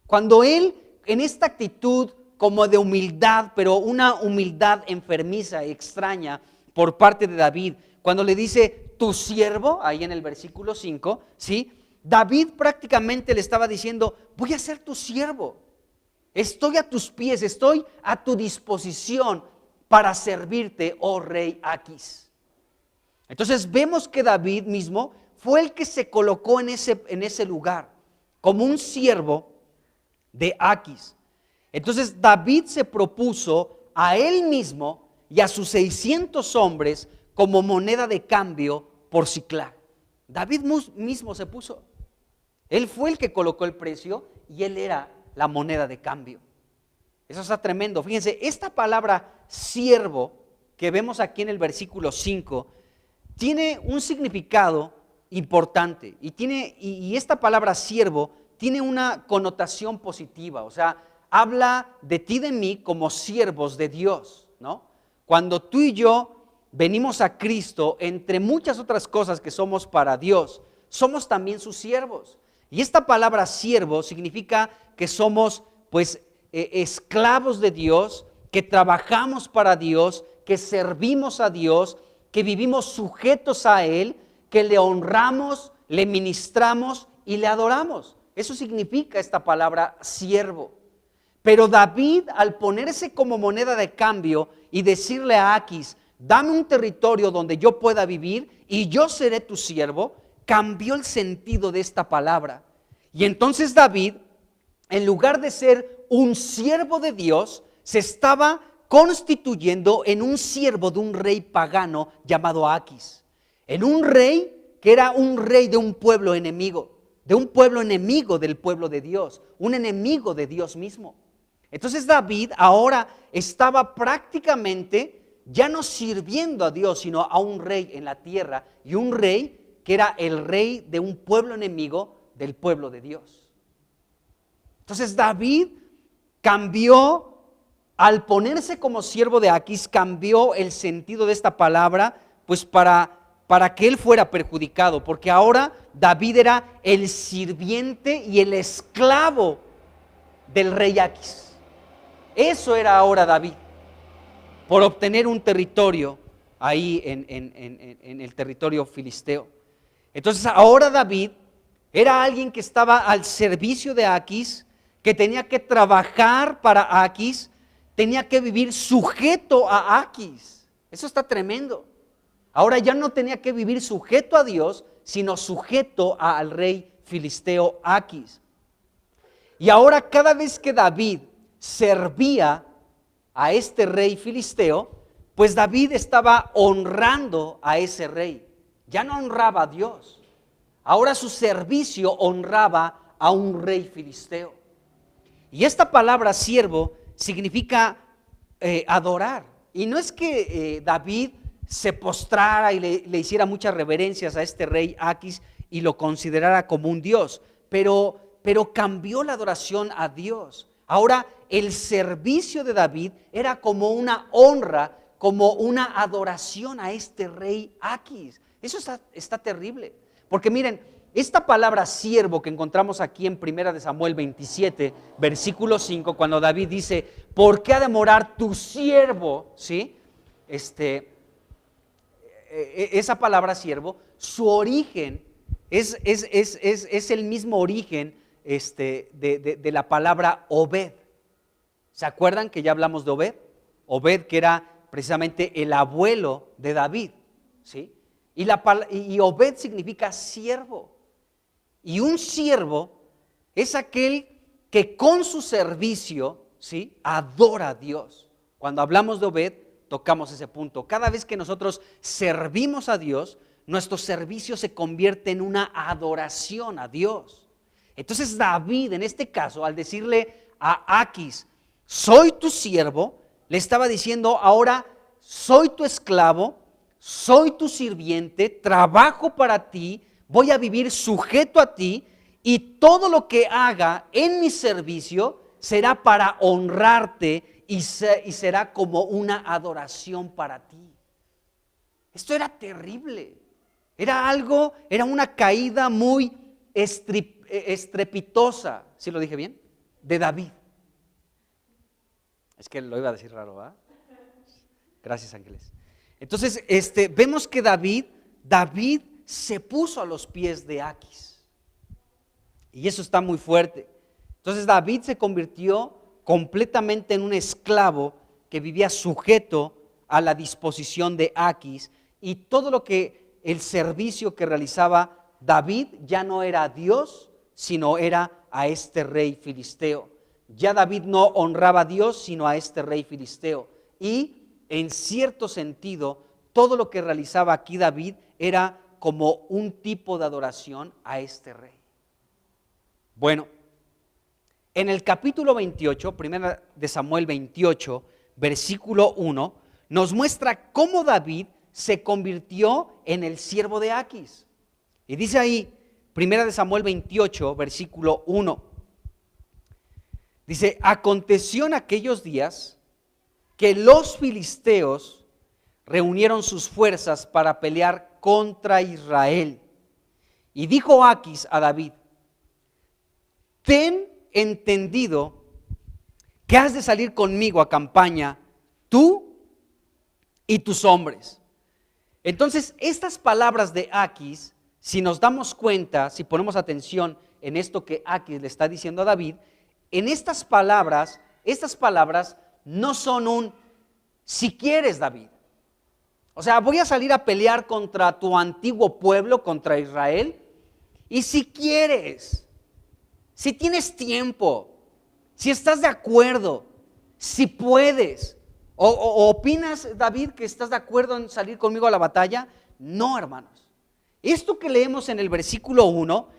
Cuando él, en esta actitud como de humildad, pero una humildad enfermiza, extraña por parte de David, cuando le dice tu siervo, ahí en el versículo 5, ¿sí?, David prácticamente le estaba diciendo, voy a ser tu siervo. Estoy a tus pies, estoy a tu disposición para servirte, oh rey Aquis. Entonces vemos que David mismo fue el que se colocó en ese lugar como un siervo de Aquis. Entonces David se propuso a él mismo y a sus 600 hombres como moneda de cambio por Siclag. David mismo se puso. Él fue el que colocó el precio y él era la moneda de cambio. Eso está tremendo. Fíjense, esta palabra siervo que vemos aquí en el versículo 5 tiene un significado importante y esta palabra siervo tiene una connotación positiva, o sea, habla de ti y de mí como siervos de Dios, ¿no? Cuando tú y yo venimos a Cristo, entre muchas otras cosas que somos para Dios, somos también sus siervos. Y esta palabra siervo significa que somos pues esclavos de Dios, que trabajamos para Dios, que servimos a Dios, que vivimos sujetos a Él, que le honramos, le ministramos y le adoramos. Eso significa esta palabra siervo. Pero David, al ponerse como moneda de cambio y decirle a Aquis, dame un territorio donde yo pueda vivir y yo seré tu siervo, cambió el sentido de esta palabra. Y entonces David, en lugar de ser un siervo de Dios, se estaba constituyendo en un siervo de un rey pagano llamado Aquis. En un rey que era un rey de un pueblo enemigo, del pueblo de Dios, un enemigo de Dios mismo. Entonces David ahora estaba prácticamente ya no sirviendo a Dios, sino a un rey en la tierra, y un rey que era el rey de un pueblo enemigo del pueblo de Dios. Entonces David cambió, al ponerse como siervo de Aquis, cambió el sentido de esta palabra, pues para que él fuera perjudicado, porque ahora David era el sirviente y el esclavo del rey Aquis. Eso era ahora David, por obtener un territorio ahí en el territorio filisteo. Entonces ahora David era alguien que estaba al servicio de Aquis, que tenía que trabajar para Aquis, tenía que vivir sujeto a Aquis. Eso está tremendo. Ahora ya no tenía que vivir sujeto a Dios, sino sujeto al rey filisteo Aquis. Y ahora cada vez que David servía a este rey filisteo, pues David estaba honrando a ese rey. Ya no honraba a Dios. Ahora su servicio honraba a un rey filisteo. Y esta palabra siervo significa adorar. Y no es que David se postrara y le hiciera muchas reverencias a este rey Aquis y lo considerara como un dios, pero cambió la adoración a Dios. Ahora el servicio de David era como una honra, como una adoración a este rey Aquis. Eso está terrible, porque miren, esta palabra siervo que encontramos aquí en 1 Samuel 27, versículo 5, cuando David dice, ¿por qué ha de morar tu siervo? ¿Sí? Esa palabra siervo, su origen es el mismo origen de la palabra Obed. ¿Se acuerdan que ya hablamos de Obed? Obed, que era precisamente el abuelo de David, ¿sí? Y Obed significa siervo. Y un siervo es aquel que con su servicio, ¿sí?, adora a Dios. Cuando hablamos de Obed, tocamos ese punto. Cada vez que nosotros servimos a Dios, nuestro servicio se convierte en una adoración a Dios. Entonces David, en este caso, al decirle a Aquis, soy tu siervo, le estaba diciendo, ahora soy tu esclavo, soy tu sirviente, trabajo para ti, voy a vivir sujeto a ti, y todo lo que haga en mi servicio será para honrarte y será como una adoración para ti. Esto era terrible. Era una caída muy estrepitosa, ¿sí lo dije bien?, de David. Es que lo iba a decir raro, ¿verdad? Gracias, Ángeles. Entonces, vemos que David se puso a los pies de Aquis. Y eso está muy fuerte. Entonces David se convirtió completamente en un esclavo que vivía sujeto a la disposición de Aquis, y todo lo que el servicio que realizaba David ya no era a Dios, sino era a este rey filisteo. Ya David no honraba a Dios, sino a este rey filisteo. Y en cierto sentido, todo lo que realizaba aquí David era como un tipo de adoración a este rey. Bueno, en el capítulo 28, primera de Samuel 28, versículo 1, nos muestra cómo David se convirtió en el siervo de Aquis. Y dice ahí, primera de Samuel 28, versículo 1, dice: aconteció en aquellos días que los filisteos reunieron sus fuerzas para pelear contra Israel. Y dijo Aquis a David: ten entendido que has de salir conmigo a campaña, tú y tus hombres. Entonces, estas palabras de Aquis, si nos damos cuenta, si ponemos atención en esto que Aquis le está diciendo a David, en estas palabras no son un si quieres, David. O sea, voy a salir a pelear contra tu antiguo pueblo, contra Israel, y si quieres, si tienes tiempo, si estás de acuerdo, si puedes, o opinas, David, que estás de acuerdo en salir conmigo a la batalla. No, hermanos. Esto que leemos en el versículo 1,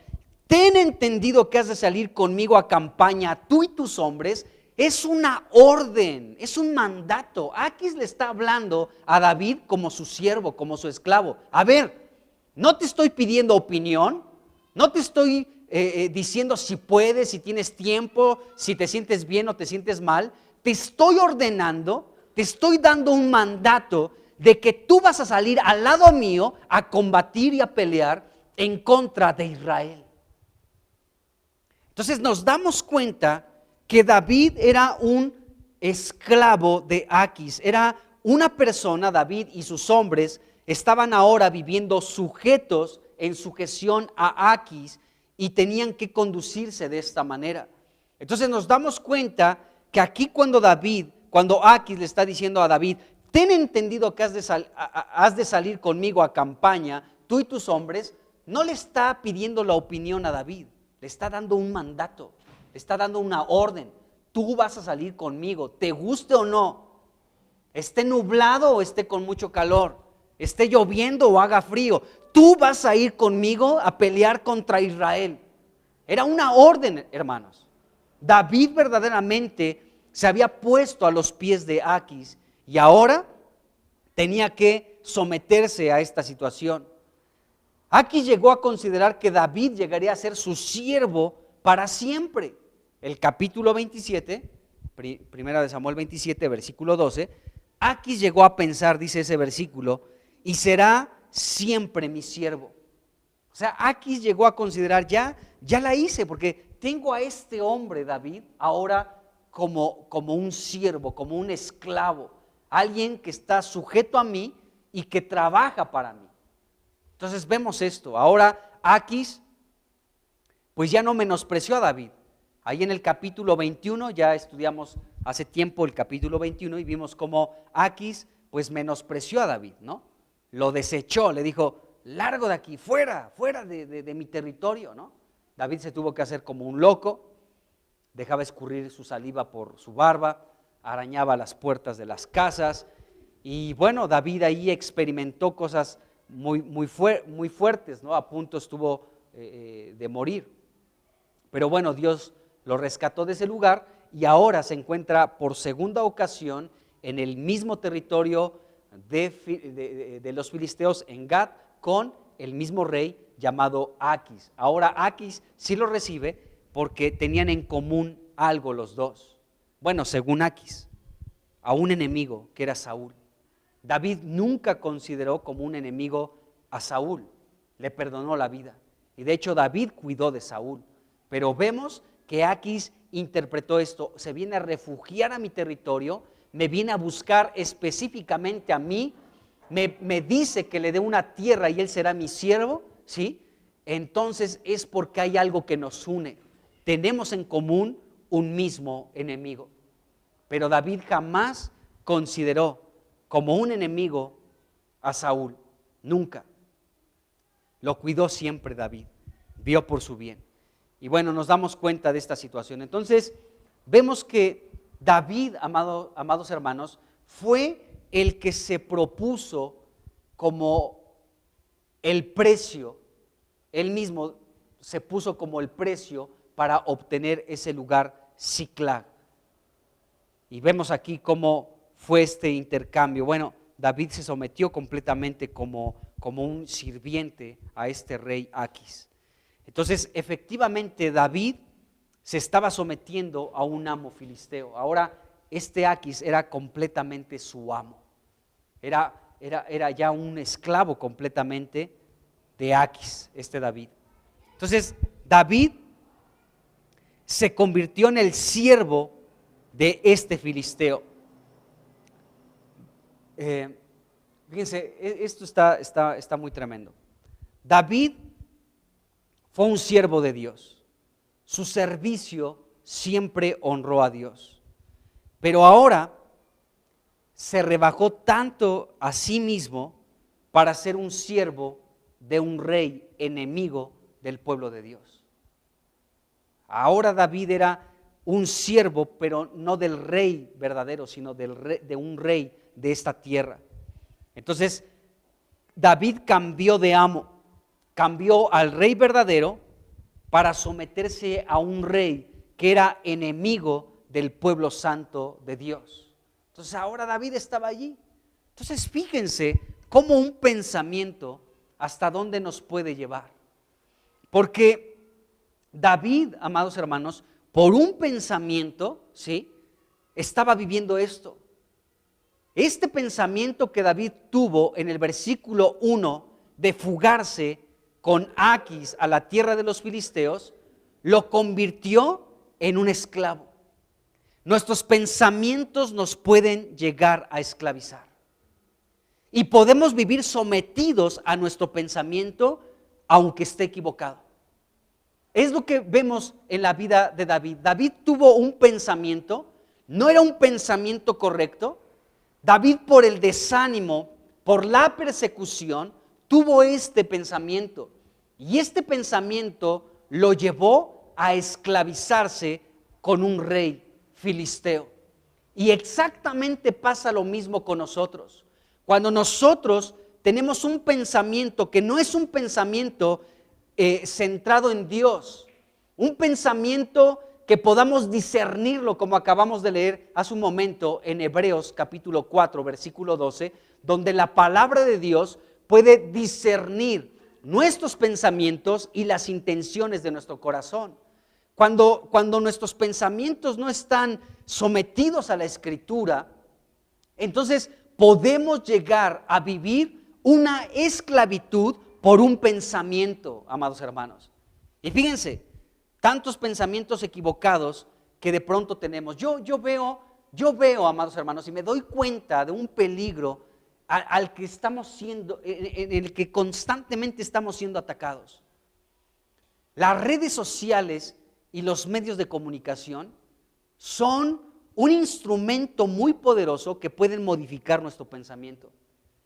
ten entendido que has de salir conmigo a campaña, tú y tus hombres, es una orden, es un mandato. Aquis le está hablando a David como su siervo, como su esclavo. A ver, no te estoy pidiendo opinión, no te estoy diciendo si puedes, si tienes tiempo, si te sientes bien o te sientes mal. Te estoy ordenando, te estoy dando un mandato de que tú vas a salir al lado mío a combatir y a pelear en contra de Israel. Entonces nos damos cuenta que David era un esclavo de Aquis, era una persona. David y sus hombres estaban ahora viviendo sujetos en sujeción a Aquis y tenían que conducirse de esta manera. Entonces nos damos cuenta que aquí cuando Aquis le está diciendo a David: ten entendido que has de salir conmigo a campaña, tú y tus hombres, no le está pidiendo la opinión a David, le está dando un mandato. Le está dando una orden: tú vas a salir conmigo, te guste o no, esté nublado o esté con mucho calor, esté lloviendo o haga frío, tú vas a ir conmigo a pelear contra Israel. Era una orden, hermanos. David verdaderamente se había puesto a los pies de Aquis y ahora tenía que someterse a esta situación. Aquis llegó a considerar que David llegaría a ser su siervo para siempre. El capítulo 27, primera de Samuel 27, versículo 12, Aquis llegó a pensar, dice ese versículo, y será siempre mi siervo. O sea, Aquis llegó a considerar, ya la hice, porque tengo a este hombre, David, ahora como un siervo, como un esclavo, alguien que está sujeto a mí y que trabaja para mí. Entonces vemos esto. Ahora Aquis pues ya no menospreció a David. Ahí en el capítulo 21, ya estudiamos hace tiempo el capítulo 21 y vimos cómo Aquis pues menospreció a David, ¿no? Lo desechó, le dijo: largo de aquí, fuera de mi territorio, ¿no? David se tuvo que hacer como un loco, dejaba escurrir su saliva por su barba, arañaba las puertas de las casas y bueno, David ahí experimentó cosas muy fuertes, ¿no? A punto estuvo de morir. Pero bueno, Dios lo rescató de ese lugar y ahora se encuentra por segunda ocasión en el mismo territorio de los filisteos, en Gat, con el mismo rey llamado Aquis. Ahora Aquis sí lo recibe porque tenían en común algo los dos. Bueno, según Aquis, a un enemigo que era Saúl. David nunca consideró como un enemigo a Saúl, le perdonó la vida. Y de hecho David cuidó de Saúl. Pero vemos que Aquis interpretó esto: se viene a refugiar a mi territorio, me viene a buscar específicamente a mí, me dice que le dé una tierra y él será mi siervo, ¿sí? Entonces es porque hay algo que nos une. Tenemos en común un mismo enemigo. Pero David jamás consideró como un enemigo a Saúl, nunca. Lo cuidó siempre David, vio por su bien. Y bueno, nos damos cuenta de esta situación. Entonces, vemos que David, amados hermanos, fue el que se propuso como el precio, él mismo se puso como el precio para obtener ese lugar Ziklag. Y vemos aquí cómo fue este intercambio. Bueno, David se sometió completamente como un sirviente a este rey Aquis. Entonces, efectivamente, David se estaba sometiendo a un amo filisteo. Ahora, este Aquis era completamente su amo. Era ya un esclavo completamente de Aquis, este David. Entonces, David se convirtió en el siervo de este filisteo. Fíjense, esto está muy tremendo. David fue un siervo de Dios. Su servicio siempre honró a Dios. Pero ahora se rebajó tanto a sí mismo para ser un siervo de un rey enemigo del pueblo de Dios. Ahora David era un siervo, pero no del rey verdadero, sino de un rey de esta tierra. Entonces, David cambió de amo, cambió al rey verdadero para someterse a un rey que era enemigo del pueblo santo de Dios. Entonces, ahora David estaba allí. Entonces, fíjense cómo un pensamiento hasta dónde nos puede llevar. Porque David, amados hermanos, por un pensamiento, ¿sí?, estaba viviendo esto. Este pensamiento que David tuvo en el versículo 1 de fugarse con Aquis a la tierra de los filisteos, lo convirtió en un esclavo. Nuestros pensamientos nos pueden llegar a esclavizar. Y podemos vivir sometidos a nuestro pensamiento aunque esté equivocado. Es lo que vemos en la vida de David. David tuvo un pensamiento, no era un pensamiento correcto. David, por el desánimo, por la persecución, tuvo este pensamiento. Y este pensamiento lo llevó a esclavizarse con un rey filisteo. Y exactamente pasa lo mismo con nosotros. Cuando nosotros tenemos un pensamiento que no es un pensamiento centrado en Dios, un pensamiento que podamos discernirlo, como acabamos de leer hace un momento en Hebreos capítulo 4, versículo 12, donde la palabra de Dios puede discernir nuestros pensamientos y las intenciones de nuestro corazón. Cuando nuestros pensamientos no están sometidos a la Escritura, entonces podemos llegar a vivir una esclavitud por un pensamiento, amados hermanos. Y fíjense, tantos pensamientos equivocados que de pronto tenemos. Yo veo, amados hermanos, y me doy cuenta de un peligro al que estamos siendo, en el que constantemente estamos siendo atacados. Las redes sociales y los medios de comunicación son un instrumento muy poderoso que pueden modificar nuestro pensamiento.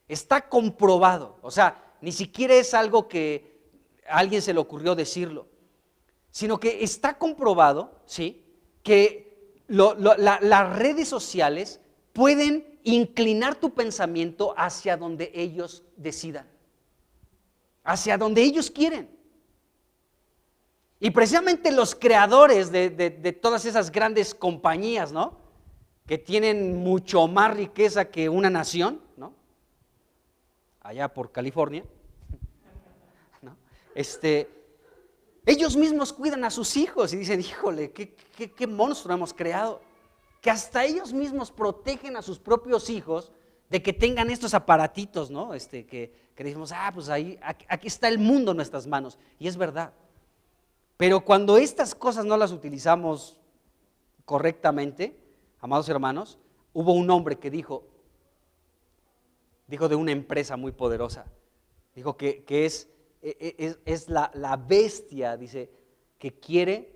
Está comprobado, o sea, ni siquiera es algo que a alguien se le ocurrió decirlo, sino que está comprobado, ¿sí?, que las redes sociales pueden inclinar tu pensamiento hacia donde ellos decidan, hacia donde ellos quieren. Y precisamente los creadores de todas esas grandes compañías, ¿no?, que tienen mucho más riqueza que una nación, ¿no?, allá por California, ¿no?, ellos mismos cuidan a sus hijos y dicen, híjole, qué monstruo hemos creado, que hasta ellos mismos protegen a sus propios hijos de que tengan estos aparatitos, ¿no?, que decimos, pues ahí, aquí está el mundo en nuestras manos, y es verdad. Pero cuando estas cosas no las utilizamos correctamente, amados hermanos, hubo un hombre que dijo de una empresa muy poderosa, dijo que es la bestia, dice, que quiere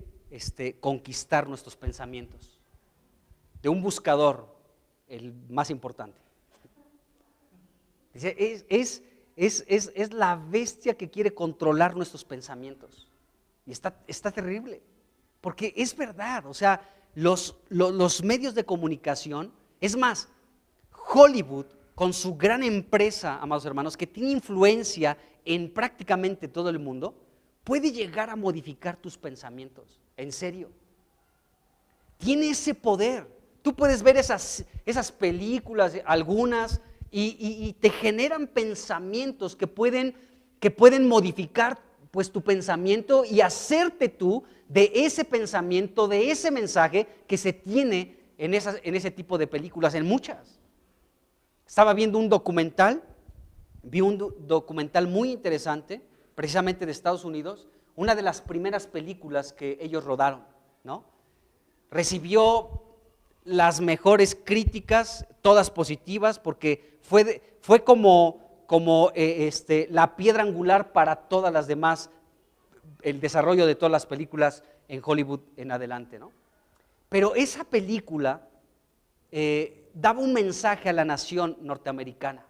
conquistar nuestros pensamientos, de un buscador, el más importante. Dice, es la bestia que quiere controlar nuestros pensamientos. Y está terrible, porque es verdad, o sea, los medios de comunicación, es más, Hollywood con su gran empresa, amados hermanos, que tiene influencia en prácticamente todo el mundo, puede llegar a modificar tus pensamientos. En serio. Tiene ese poder. Tú puedes ver esas películas, algunas, y te generan pensamientos que pueden modificar pues tu pensamiento y hacerte tú de ese pensamiento, de ese mensaje que se tiene en ese tipo de películas, en muchas. Estaba viendo un documental, vi un documental muy interesante, precisamente de Estados Unidos, una de las primeras películas que ellos rodaron, ¿no? Recibió las mejores críticas, todas positivas, porque fue como la piedra angular para todas las demás, el desarrollo de todas las películas en Hollywood en adelante, ¿no? Pero esa película daba un mensaje a la nación norteamericana,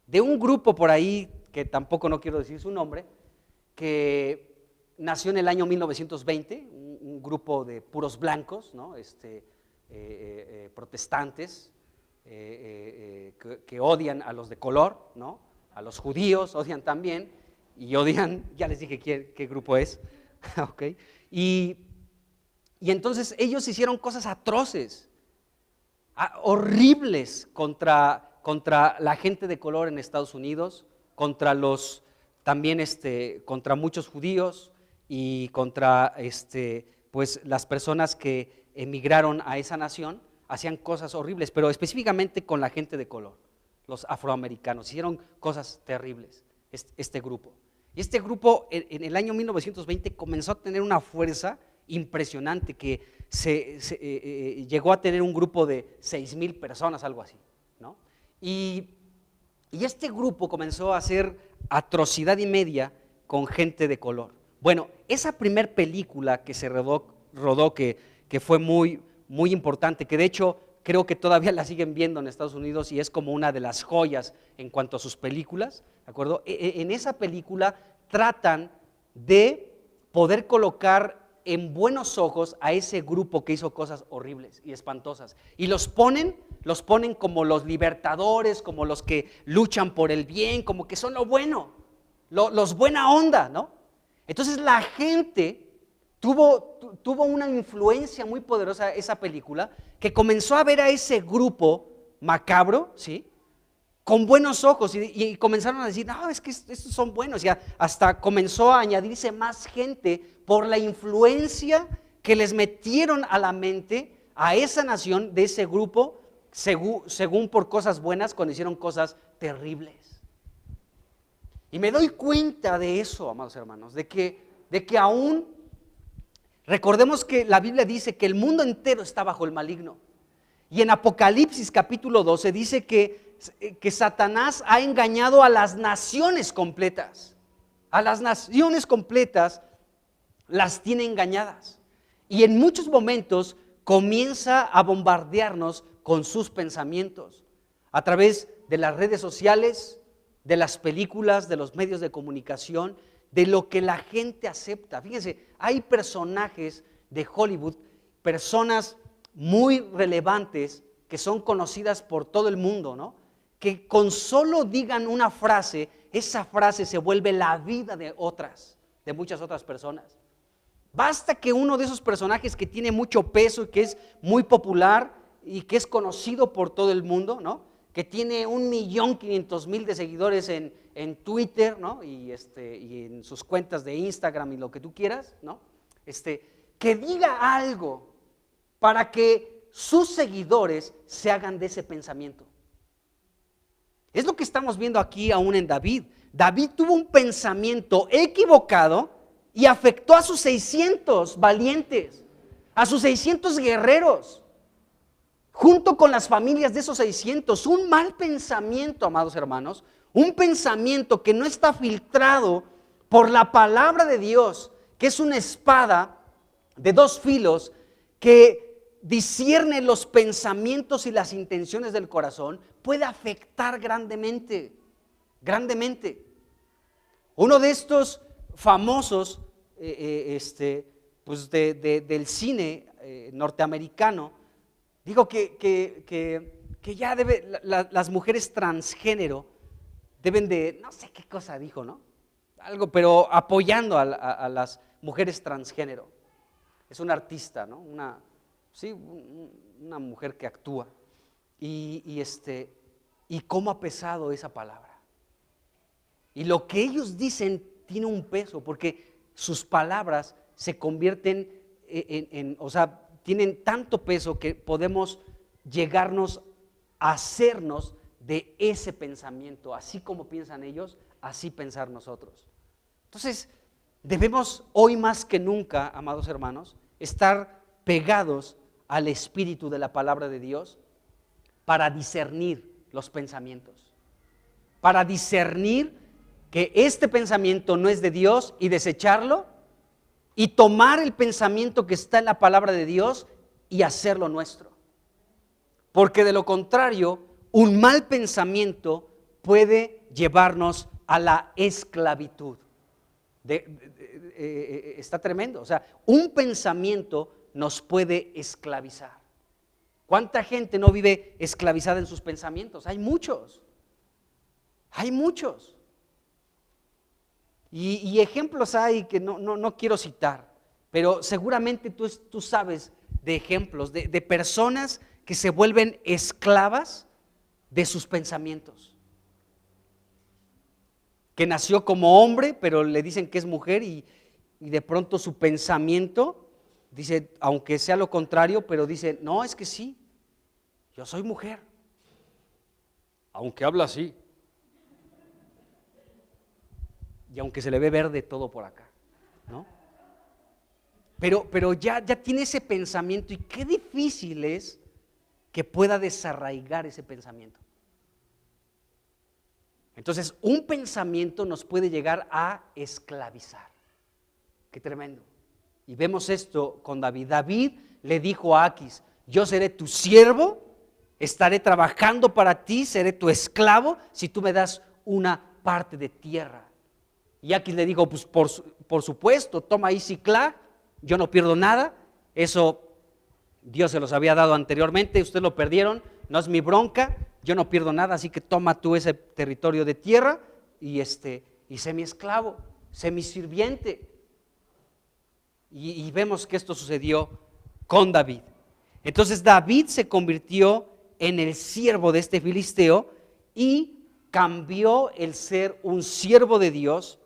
de un grupo por ahí, que tampoco no quiero decir su nombre, que nació en el año 1920, un grupo de puros blancos, ¿no? Protestantes, que odian a los de color, ¿no? A los judíos odian también, y odian, ya les dije qué grupo es, okay. Y entonces ellos hicieron cosas atroces, horribles contra la gente de color en Estados Unidos, contra muchos judíos y contra pues las personas que emigraron a esa nación. Hacían cosas horribles, pero específicamente con la gente de color, los afroamericanos, hicieron cosas terribles, este grupo. Y este grupo en el año 1920 comenzó a tener una fuerza impresionante, que llegó a tener un grupo de 6,000 personas, algo así, ¿no? Y este grupo comenzó a hacer atrocidad y media con gente de color. Bueno, esa primer película que se rodó que fue muy importante, que de hecho creo que todavía la siguen viendo en Estados Unidos y es como una de las joyas en cuanto a sus películas, ¿de acuerdo? En esa película tratan de poder colocar en buenos ojos a ese grupo que hizo cosas horribles y espantosas, y los ponen como los libertadores, como los que luchan por el bien, como que son lo bueno, los buena onda, ¿no? Entonces la gente tuvo una influencia muy poderosa esa película, que comenzó a ver a ese grupo macabro, ¿sí?, con buenos ojos, y comenzaron a decir, no, es que estos son buenos, y hasta comenzó a añadirse más gente por la influencia que les metieron a la mente a esa nación de ese grupo, según por cosas buenas, cuando hicieron cosas terribles. Y me doy cuenta de eso, amados hermanos, de que aún, recordemos que la Biblia dice que el mundo entero está bajo el maligno. Y en Apocalipsis capítulo 12 dice que Satanás ha engañado a las naciones completas. A las naciones completas las tiene engañadas. Y en muchos momentos comienza a bombardearnos con sus pensamientos a través de las redes sociales, de las películas, de los medios de comunicación, de lo que la gente acepta. Fíjense, hay personajes de Hollywood, personas muy relevantes que son conocidas por todo el mundo, ¿no?, que con solo digan una frase, esa frase se vuelve la vida de muchas otras personas. Basta que uno de esos personajes que tiene mucho peso y que es muy popular y que es conocido por todo el mundo, ¿no?, que tiene 1,500,000 de seguidores en Twitter, ¿no?, y en sus cuentas de Instagram y lo que tú quieras, ¿no?, que diga algo para que sus seguidores se hagan de ese pensamiento. Es lo que estamos viendo aquí aún en David. David tuvo un pensamiento equivocado y afectó a sus 600 valientes, a sus 600 guerreros, junto con las familias de esos 600. Un mal pensamiento, amados hermanos, un pensamiento que no está filtrado por la palabra de Dios, que es una espada de dos filos que discierne los pensamientos y las intenciones del corazón, puede afectar grandemente. Uno de estos famosos pues del cine norteamericano dijo que que ya las mujeres transgénero deben de, no sé qué cosa dijo, ¿no? Algo, pero apoyando a las mujeres transgénero. Es una artista, ¿no? Una mujer que actúa. Y cómo ha pesado esa palabra. Y lo que ellos dicen tiene un peso, porque sus palabras se convierten o sea, tienen tanto peso que podemos llegarnos a hacernos de ese pensamiento, así como piensan ellos, así pensar nosotros. Entonces, debemos hoy más que nunca, amados hermanos, estar pegados al espíritu de la palabra de Dios para discernir los pensamientos, para discernir que este pensamiento no es de Dios y desecharlo, y tomar el pensamiento que está en la palabra de Dios y hacerlo nuestro. Porque de lo contrario, un mal pensamiento puede llevarnos a la esclavitud. Está tremendo. O sea, un pensamiento nos puede esclavizar. ¿Cuánta gente no vive esclavizada en sus pensamientos? Hay muchos. Hay muchos. Y ejemplos hay que no quiero citar, pero seguramente tú sabes de ejemplos de personas que se vuelven esclavas de sus pensamientos. Que nació como hombre, pero le dicen que es mujer y de pronto su pensamiento dice, aunque sea lo contrario, pero dice, no, es que sí, yo soy mujer, aunque habla así. Y aunque se le ve verde todo por acá, ¿no? Pero ya tiene ese pensamiento, y qué difícil es que pueda desarraigar ese pensamiento. Entonces, un pensamiento nos puede llegar a esclavizar. Qué tremendo. Y vemos esto con David. David le dijo a Aquis, yo seré tu siervo, estaré trabajando para ti, seré tu esclavo si tú me das una parte de tierra. Y Aquis le dijo, pues por supuesto, toma ahí Siclag, yo no pierdo nada, eso Dios se los había dado anteriormente, ustedes lo perdieron, no es mi bronca, yo no pierdo nada, así que toma tú ese territorio de tierra y sé mi esclavo, sé mi sirviente. Y vemos que esto sucedió con David. Entonces David se convirtió en el siervo de este filisteo y cambió el ser un siervo de Dios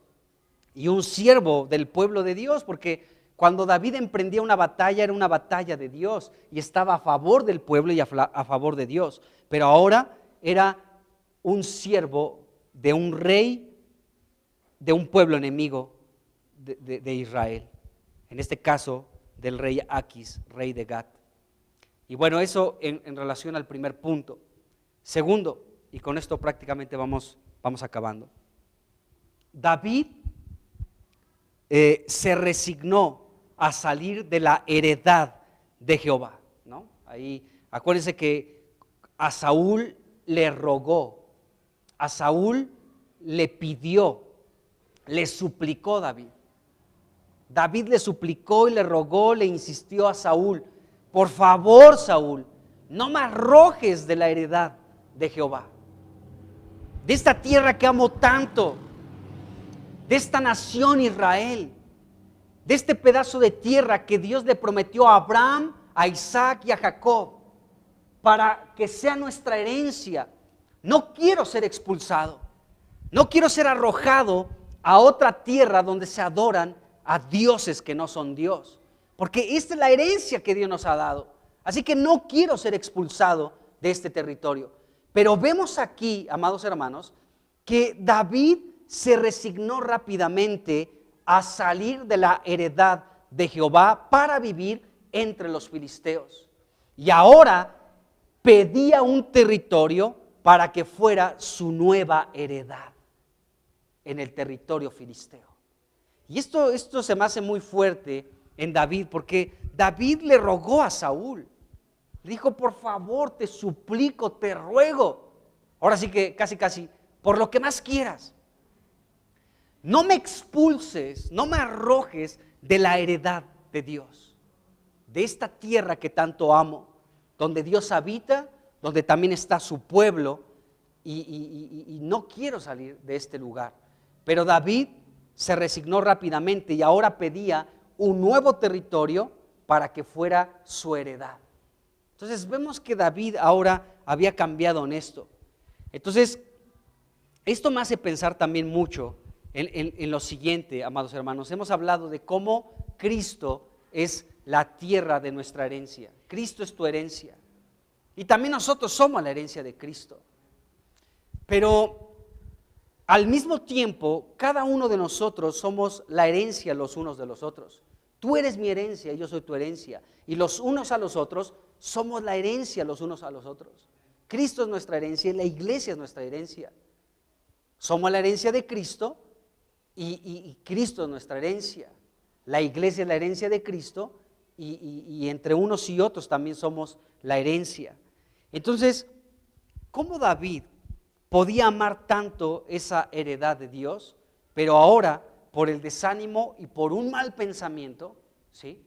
y un siervo del pueblo de Dios, porque cuando David emprendía una batalla era una batalla de Dios y estaba a favor del pueblo y a favor de Dios, pero ahora era un siervo de un rey, de un pueblo enemigo de Israel, en este caso del rey Aquis, rey de Gat. Y bueno, eso en relación al primer punto. Segundo, y con esto prácticamente vamos acabando, David se resignó a salir de la heredad de Jehová, ¿no? Ahí acuérdense que a Saúl le rogó, a Saúl le pidió, le suplicó David. David le suplicó y le rogó, le insistió a Saúl, por favor, Saúl, no me arrojes de la heredad de Jehová, de esta tierra que amo tanto, de esta nación Israel, de este pedazo de tierra que Dios le prometió a Abraham, a Isaac y a Jacob, para que sea nuestra herencia. No quiero ser expulsado, no quiero ser arrojado a otra tierra donde se adoran a dioses que no son Dios, porque esta es la herencia que Dios nos ha dado. Así que no quiero ser expulsado de este territorio. Pero vemos aquí, amados hermanos, que David se resignó rápidamente a salir de la heredad de Jehová para vivir entre los filisteos. Y ahora pedía un territorio para que fuera su nueva heredad en el territorio filisteo. Y esto se me hace muy fuerte en David, porque David le rogó a Saúl. Le dijo, por favor, te suplico, te ruego. Ahora sí que casi, por lo que más quieras. No me expulses, no me arrojes de la heredad de Dios, de esta tierra que tanto amo, donde Dios habita, donde también está su pueblo, y no quiero salir de este lugar. Pero David se resignó rápidamente y ahora pedía un nuevo territorio para que fuera su heredad. Entonces vemos que David ahora había cambiado en esto. Entonces, esto me hace pensar también mucho en lo siguiente, amados hermanos. Hemos hablado de cómo Cristo es la tierra de nuestra herencia. Cristo es tu herencia. Y también nosotros somos la herencia de Cristo. Pero al mismo tiempo, cada uno de nosotros somos la herencia los unos de los otros. Tú eres mi herencia y yo soy tu herencia. Y los unos a los otros somos la herencia los unos a los otros. Cristo es nuestra herencia y la iglesia es nuestra herencia. Somos la herencia de Cristo y Cristo es nuestra herencia. La iglesia es la herencia de Cristo y entre unos y otros también somos la herencia. Entonces, ¿cómo David podía amar tanto esa heredad de Dios, pero ahora por el desánimo y por un mal pensamiento, ¿sí?,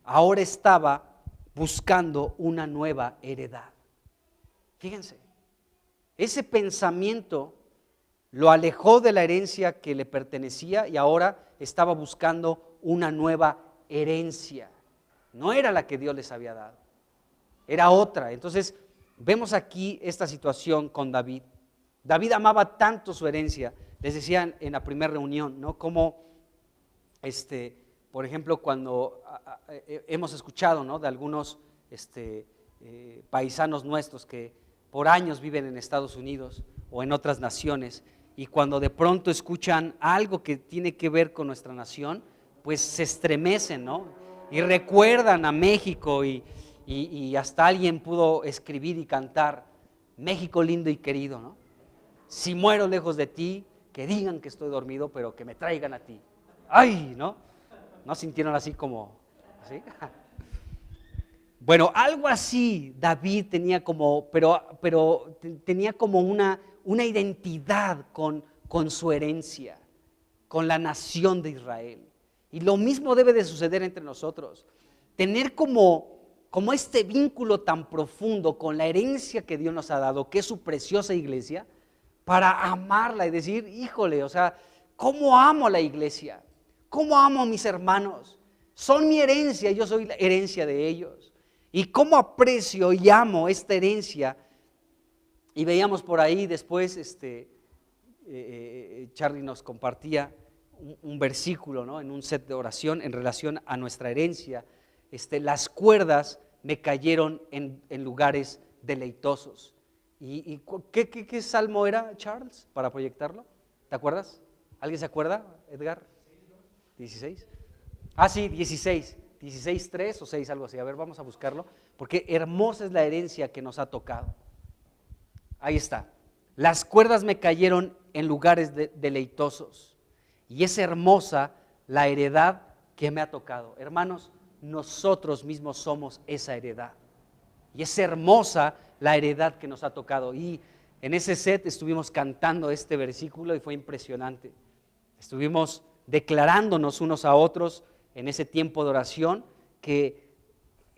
ahora estaba buscando una nueva heredad? Fíjense, ese pensamiento lo alejó de la herencia que le pertenecía y ahora estaba buscando una nueva herencia. No era la que Dios les había dado, era otra. Entonces vemos aquí esta situación con David. David amaba tanto su herencia, les decía en la primera reunión, ¿no? Como, por ejemplo, cuando hemos escuchado, ¿no?, de algunos paisanos nuestros que por años viven en Estados Unidos o en otras naciones, y cuando de pronto escuchan algo que tiene que ver con nuestra nación, pues se estremecen, ¿no? Y recuerdan a México y hasta alguien pudo escribir y cantar: México lindo y querido, ¿no? Si muero lejos de ti, que digan que estoy dormido, pero que me traigan a ti. ¡Ay!, ¿no? ¿No sintieron así como, así? Bueno, algo así David tenía como, pero tenía como una identidad con su herencia, con la nación de Israel. Y lo mismo debe de suceder entre nosotros. Tener como este vínculo tan profundo con la herencia que Dios nos ha dado, que es su preciosa iglesia, para amarla y decir: híjole, o sea, ¿cómo amo a la iglesia? ¿Cómo amo a mis hermanos? Son mi herencia, yo soy la herencia de ellos. Y cómo aprecio y amo esta herencia. Y veíamos por ahí después, Charlie nos compartía un versículo, ¿no?, en un set de oración en relación a nuestra herencia. Las cuerdas me cayeron en lugares deleitosos. ¿Y qué salmo era, Charles, para proyectarlo? ¿Te acuerdas? ¿Alguien se acuerda, Edgar? 16. Ah, sí, 16. 16, 3 o 6, algo así. A ver, vamos a buscarlo, porque hermosa es la herencia que nos ha tocado. Ahí está. Las cuerdas me cayeron en lugares deleitosos, y es hermosa la heredad que me ha tocado. Hermanos, nosotros mismos somos esa heredad, y es hermosa la heredad que nos ha tocado. Y en ese set estuvimos cantando este versículo y fue impresionante. Estuvimos declarándonos unos a otros en ese tiempo de oración que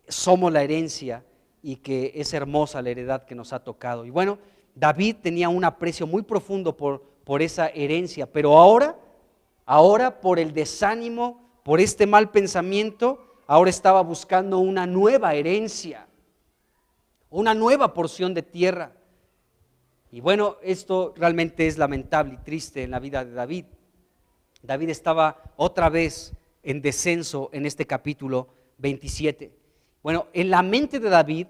somos la herencia y que es hermosa la heredad que nos ha tocado. Y bueno, David tenía un aprecio muy profundo por esa herencia, pero ahora por el desánimo, por este mal pensamiento, ahora estaba buscando una nueva herencia, una nueva porción de tierra. Y bueno, esto realmente es lamentable y triste en la vida de David. David estaba otra vez en descenso en este capítulo 27. Bueno, en la mente de David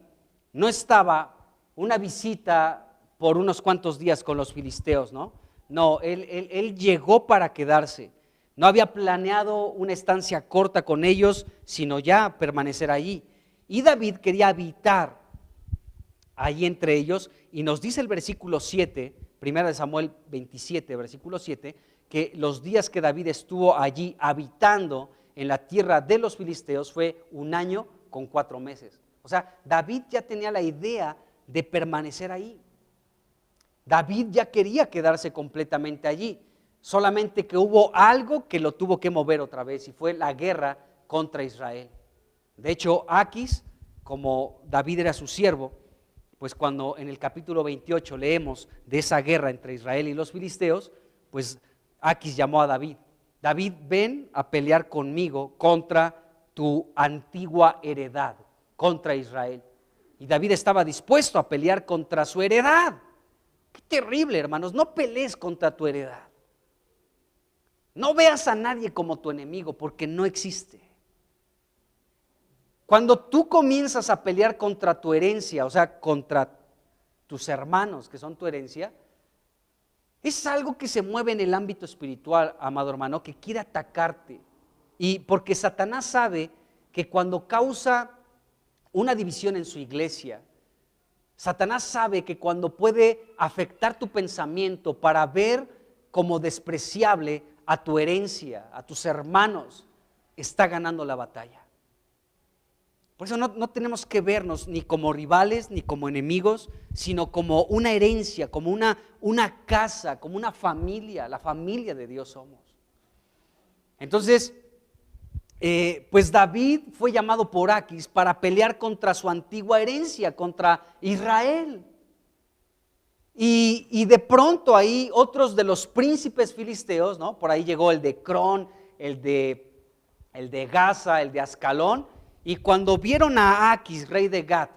no estaba una visita por unos cuantos días con los filisteos, ¿no? No, él llegó para quedarse. No había planeado una estancia corta con ellos, sino ya permanecer allí. Y David quería habitar allí entre ellos, y nos dice el versículo 7, 1 Samuel 27, versículo 7, que los días que David estuvo allí habitando en la tierra de los filisteos fue 1 año con 4 meses. O sea, David ya tenía la idea de permanecer ahí. David ya quería quedarse completamente allí, solamente que hubo algo que lo tuvo que mover otra vez, y fue la guerra contra Israel. De hecho, Aquis, como David era su siervo, pues cuando en el capítulo 28 leemos de esa guerra entre Israel y los filisteos, pues Aquis llamó a David. David, ven a pelear conmigo contra tu antigua heredad, contra Israel. Y David estaba dispuesto a pelear contra su heredad. Qué terrible, hermanos, no pelees contra tu heredad. No veas a nadie como tu enemigo, porque no existe. Cuando tú comienzas a pelear contra tu herencia, o sea, contra tus hermanos que son tu herencia, es algo que se mueve en el ámbito espiritual, amado hermano, que quiere atacarte. Y porque Satanás sabe que cuando causa una división en su iglesia, Satanás sabe que cuando puede afectar tu pensamiento para ver como despreciable a tu herencia, a tus hermanos, está ganando la batalla. Por eso no tenemos que vernos ni como rivales ni como enemigos, sino como una herencia, como una casa, como una familia. La familia de Dios somos. Entonces, pues David fue llamado por Aquis para pelear contra su antigua herencia, contra Israel. Y de pronto ahí otros de los príncipes filisteos, ¿no? Por ahí llegó el de Cron, el de Gaza, el de Ascalón. Y cuando vieron a Aquis, rey de Gat,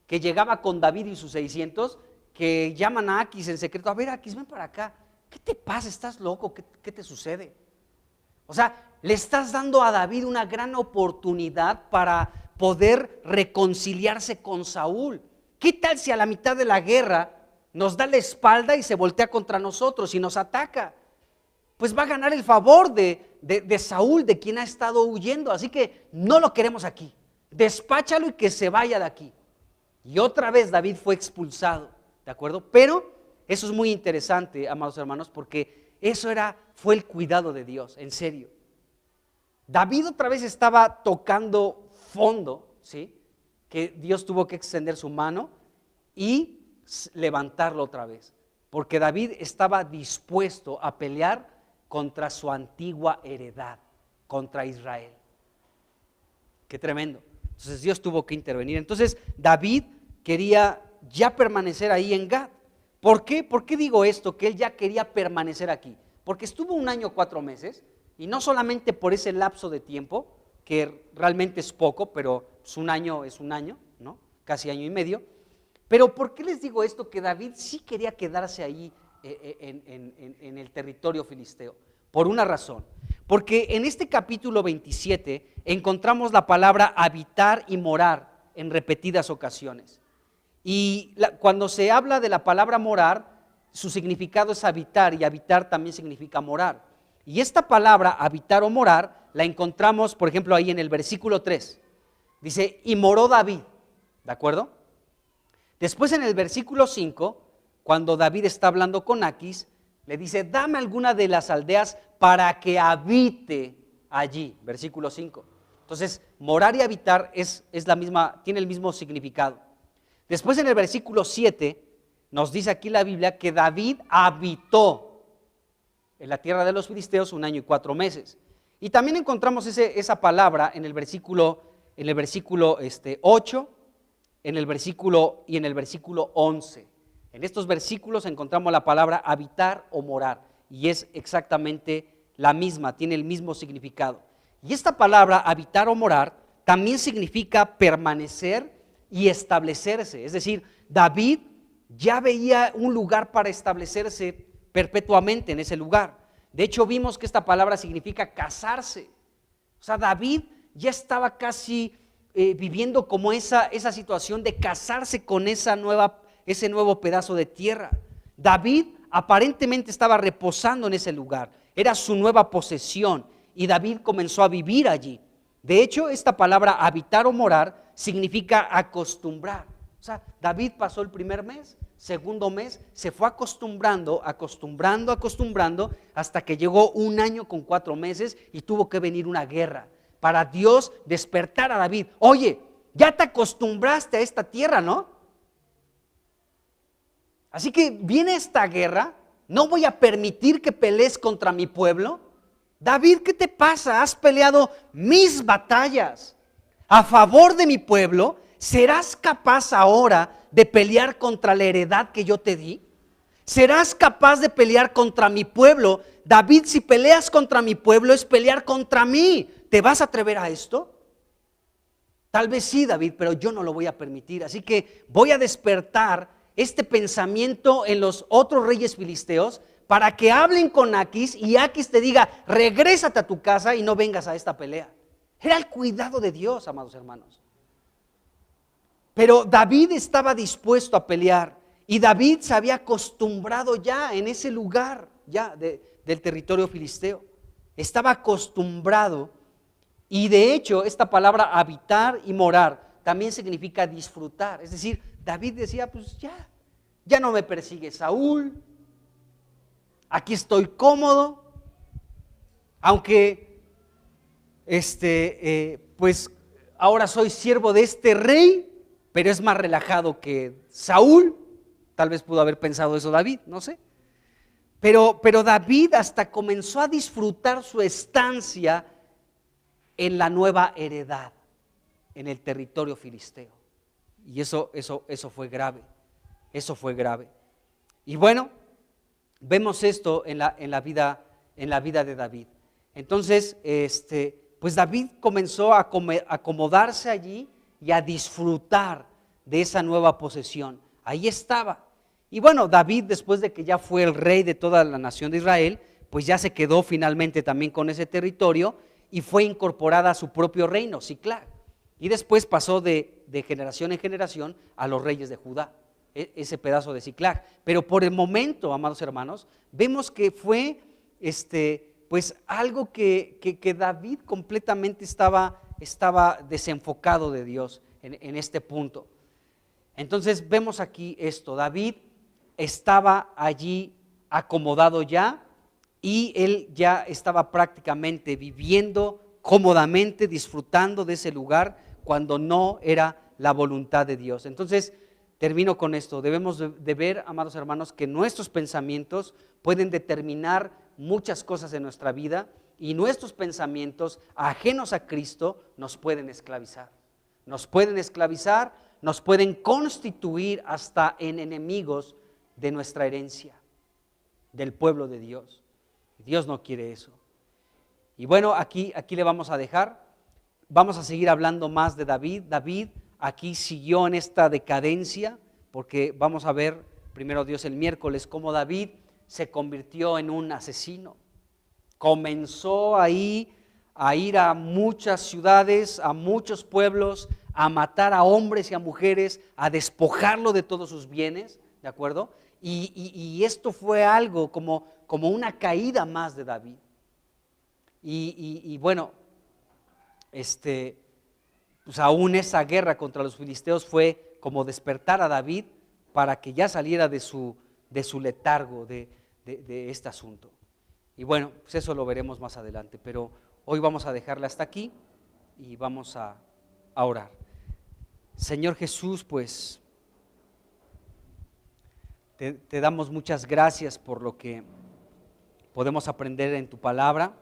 que llegaba con David y sus 600, que llaman a Aquis en secreto, a ver Aquis, ven para acá, ¿qué te pasa? ¿Estás loco? ¿Qué te sucede? O sea, le estás dando a David una gran oportunidad para poder reconciliarse con Saúl. ¿Qué tal si a la mitad de la guerra nos da la espalda y se voltea contra nosotros y nos ataca? Pues va a ganar el favor de Saúl, de quien ha estado huyendo, así que no lo queremos aquí. Despáchalo y que se vaya de aquí. Y otra vez David fue expulsado, ¿de acuerdo? Pero eso es muy interesante, amados hermanos, porque eso fue el cuidado de Dios, en serio. David otra vez estaba tocando fondo, ¿sí? Que Dios tuvo que extender su mano y levantarlo otra vez, porque David estaba dispuesto a pelear contra su antigua heredad, contra Israel. Qué tremendo. Entonces Dios tuvo que intervenir. Entonces David quería ya permanecer ahí en Gad. ¿Por qué? ¿Por qué digo esto? Que él ya quería permanecer aquí. Porque estuvo 1 año 4 meses, y no solamente por ese lapso de tiempo, que realmente es poco, pero es un año, ¿no? Casi año y medio. Pero ¿por qué les digo esto? Que David sí quería quedarse ahí en el territorio filisteo. Por una razón. Porque en este capítulo 27 encontramos la palabra habitar y morar en repetidas ocasiones. Y cuando se habla de la palabra morar, su significado es habitar, y habitar también significa morar. Y esta palabra habitar o morar la encontramos, por ejemplo, ahí en el versículo 3. Dice, y moró David, ¿de acuerdo? Después en el versículo 5, cuando David está hablando con Aquis, le dice, dame alguna de las aldeas para que habite allí, versículo 5. Entonces, morar y habitar es la misma, tiene el mismo significado. Después en el versículo 7, nos dice aquí la Biblia que David habitó en la tierra de los filisteos 1 año y 4 meses. Y también encontramos esa palabra en el versículo 8, en el versículo 11. En estos versículos encontramos la palabra habitar o morar, y es exactamente la misma, tiene el mismo significado. Y esta palabra habitar o morar también significa permanecer y establecerse. Es decir, David ya veía un lugar para establecerse perpetuamente en ese lugar. De hecho, vimos que esta palabra significa casarse. O sea, David ya estaba casi viviendo como esa situación de casarse con ese nuevo pedazo de tierra. David aparentemente estaba reposando en ese lugar, era su nueva posesión, y David comenzó a vivir allí. De hecho, esta palabra habitar o morar significa acostumbrar. O sea, David pasó el primer mes, segundo mes, se fue acostumbrando, hasta que llegó 1 año con 4 meses y tuvo que venir una guerra para Dios despertar a David. Oye, ya te acostumbraste a esta tierra, ¿no? Así que viene esta guerra, no voy a permitir que pelees contra mi pueblo. David, ¿qué te pasa? Has peleado mis batallas a favor de mi pueblo, ¿serás capaz ahora de pelear contra la heredad que yo te di? ¿Serás capaz de pelear contra mi pueblo? David, si peleas contra mi pueblo es pelear contra mí. ¿Te vas a atrever a esto? Tal vez sí, David, pero yo no lo voy a permitir. Así que voy a despertar este pensamiento en los otros reyes filisteos para que hablen con Aquis y Aquis te diga, regrésate a tu casa y no vengas a esta pelea. Era el cuidado de Dios, amados hermanos. Pero David estaba dispuesto a pelear y David se había acostumbrado ya en ese lugar ya del territorio filisteo. Estaba acostumbrado y de hecho esta palabra habitar y morar también significa disfrutar. Es decir, David decía, pues ya no me persigue Saúl, aquí estoy cómodo, aunque pues ahora soy siervo de este rey, pero es más relajado que Saúl. Tal vez pudo haber pensado eso David, no sé. Pero David hasta comenzó a disfrutar su estancia en la nueva heredad, en el territorio filisteo. Y eso fue grave, eso fue grave. Y bueno, vemos esto en la vida de David. Entonces, pues David comenzó a acomodarse allí y a disfrutar de esa nueva posesión. Ahí estaba. Y bueno, David, después de que ya fue el rey de toda la nación de Israel, pues ya se quedó finalmente también con ese territorio y fue incorporada a su propio reino, Siclag. Y después pasó de generación en generación a los reyes de Judá, ese pedazo de Siclag. Pero por el momento, amados hermanos, vemos que fue pues algo que David completamente estaba desenfocado de Dios en este punto. Entonces vemos aquí esto, David estaba allí acomodado ya y él ya estaba prácticamente viviendo cómodamente, disfrutando de ese lugar cuando no era la voluntad de Dios. Entonces termino con esto, debemos de ver, amados hermanos, que nuestros pensamientos pueden determinar muchas cosas en nuestra vida y nuestros pensamientos ajenos a Cristo nos pueden esclavizar. Nos pueden constituir hasta en enemigos de nuestra herencia, del pueblo de Dios. Dios no quiere eso. Y bueno, aquí le vamos a dejar. Vamos a seguir hablando más de David. David aquí siguió en esta decadencia, porque vamos a ver, primero Dios, el miércoles, cómo David se convirtió en un asesino. Comenzó ahí a ir a muchas ciudades, a muchos pueblos, a matar a hombres y a mujeres, a despojarlo de todos sus bienes, ¿de acuerdo? Y esto fue algo como una caída más de David. Y bueno, pues aún esa guerra contra los filisteos fue como despertar a David para que ya saliera de su letargo de este asunto. Y bueno, pues eso lo veremos más adelante, pero hoy vamos a dejarla hasta aquí y vamos a orar. Señor Jesús, pues te damos muchas gracias por lo que podemos aprender en tu palabra,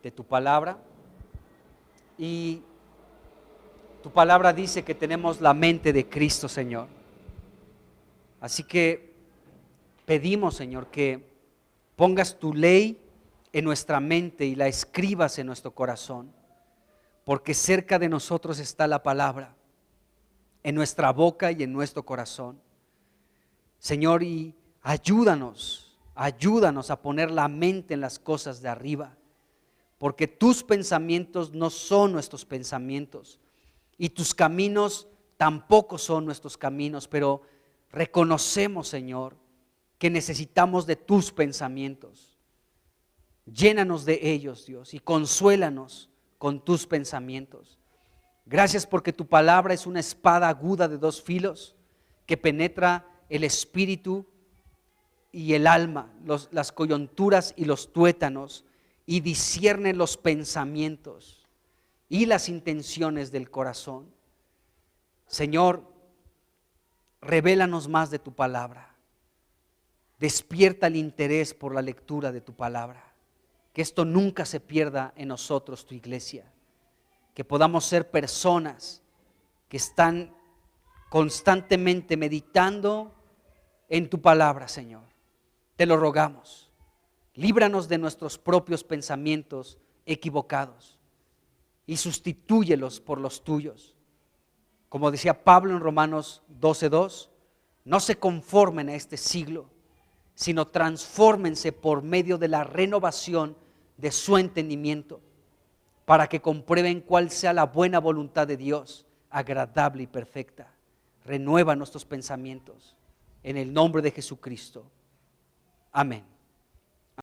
de tu palabra. Y tu palabra dice que tenemos la mente de Cristo, Señor. Así que pedimos, Señor, que pongas tu ley en nuestra mente y la escribas en nuestro corazón, porque cerca de nosotros está la palabra, en nuestra boca y en nuestro corazón. Señor, y ayúdanos a poner la mente en las cosas de arriba, porque tus pensamientos no son nuestros pensamientos y tus caminos tampoco son nuestros caminos, pero reconocemos, Señor, que necesitamos de tus pensamientos. Llénanos de ellos, Dios, y consuélanos con tus pensamientos. Gracias porque tu palabra es una espada aguda de dos filos que penetra el espíritu y el alma, las coyunturas y los tuétanos, y discierne los pensamientos y las intenciones del corazón. Señor, revélanos más de tu palabra. Despierta el interés por la lectura de tu palabra. Que esto nunca se pierda en nosotros, tu iglesia. Que podamos ser personas que están constantemente meditando en tu palabra, Señor. Te lo rogamos. Líbranos de nuestros propios pensamientos equivocados y sustitúyelos por los tuyos. Como decía Pablo en Romanos 12:2, no se conformen a este siglo, sino transfórmense por medio de la renovación de su entendimiento, para que comprueben cuál sea la buena voluntad de Dios, agradable y perfecta. Renueva nuestros pensamientos en el nombre de Jesucristo. Amén.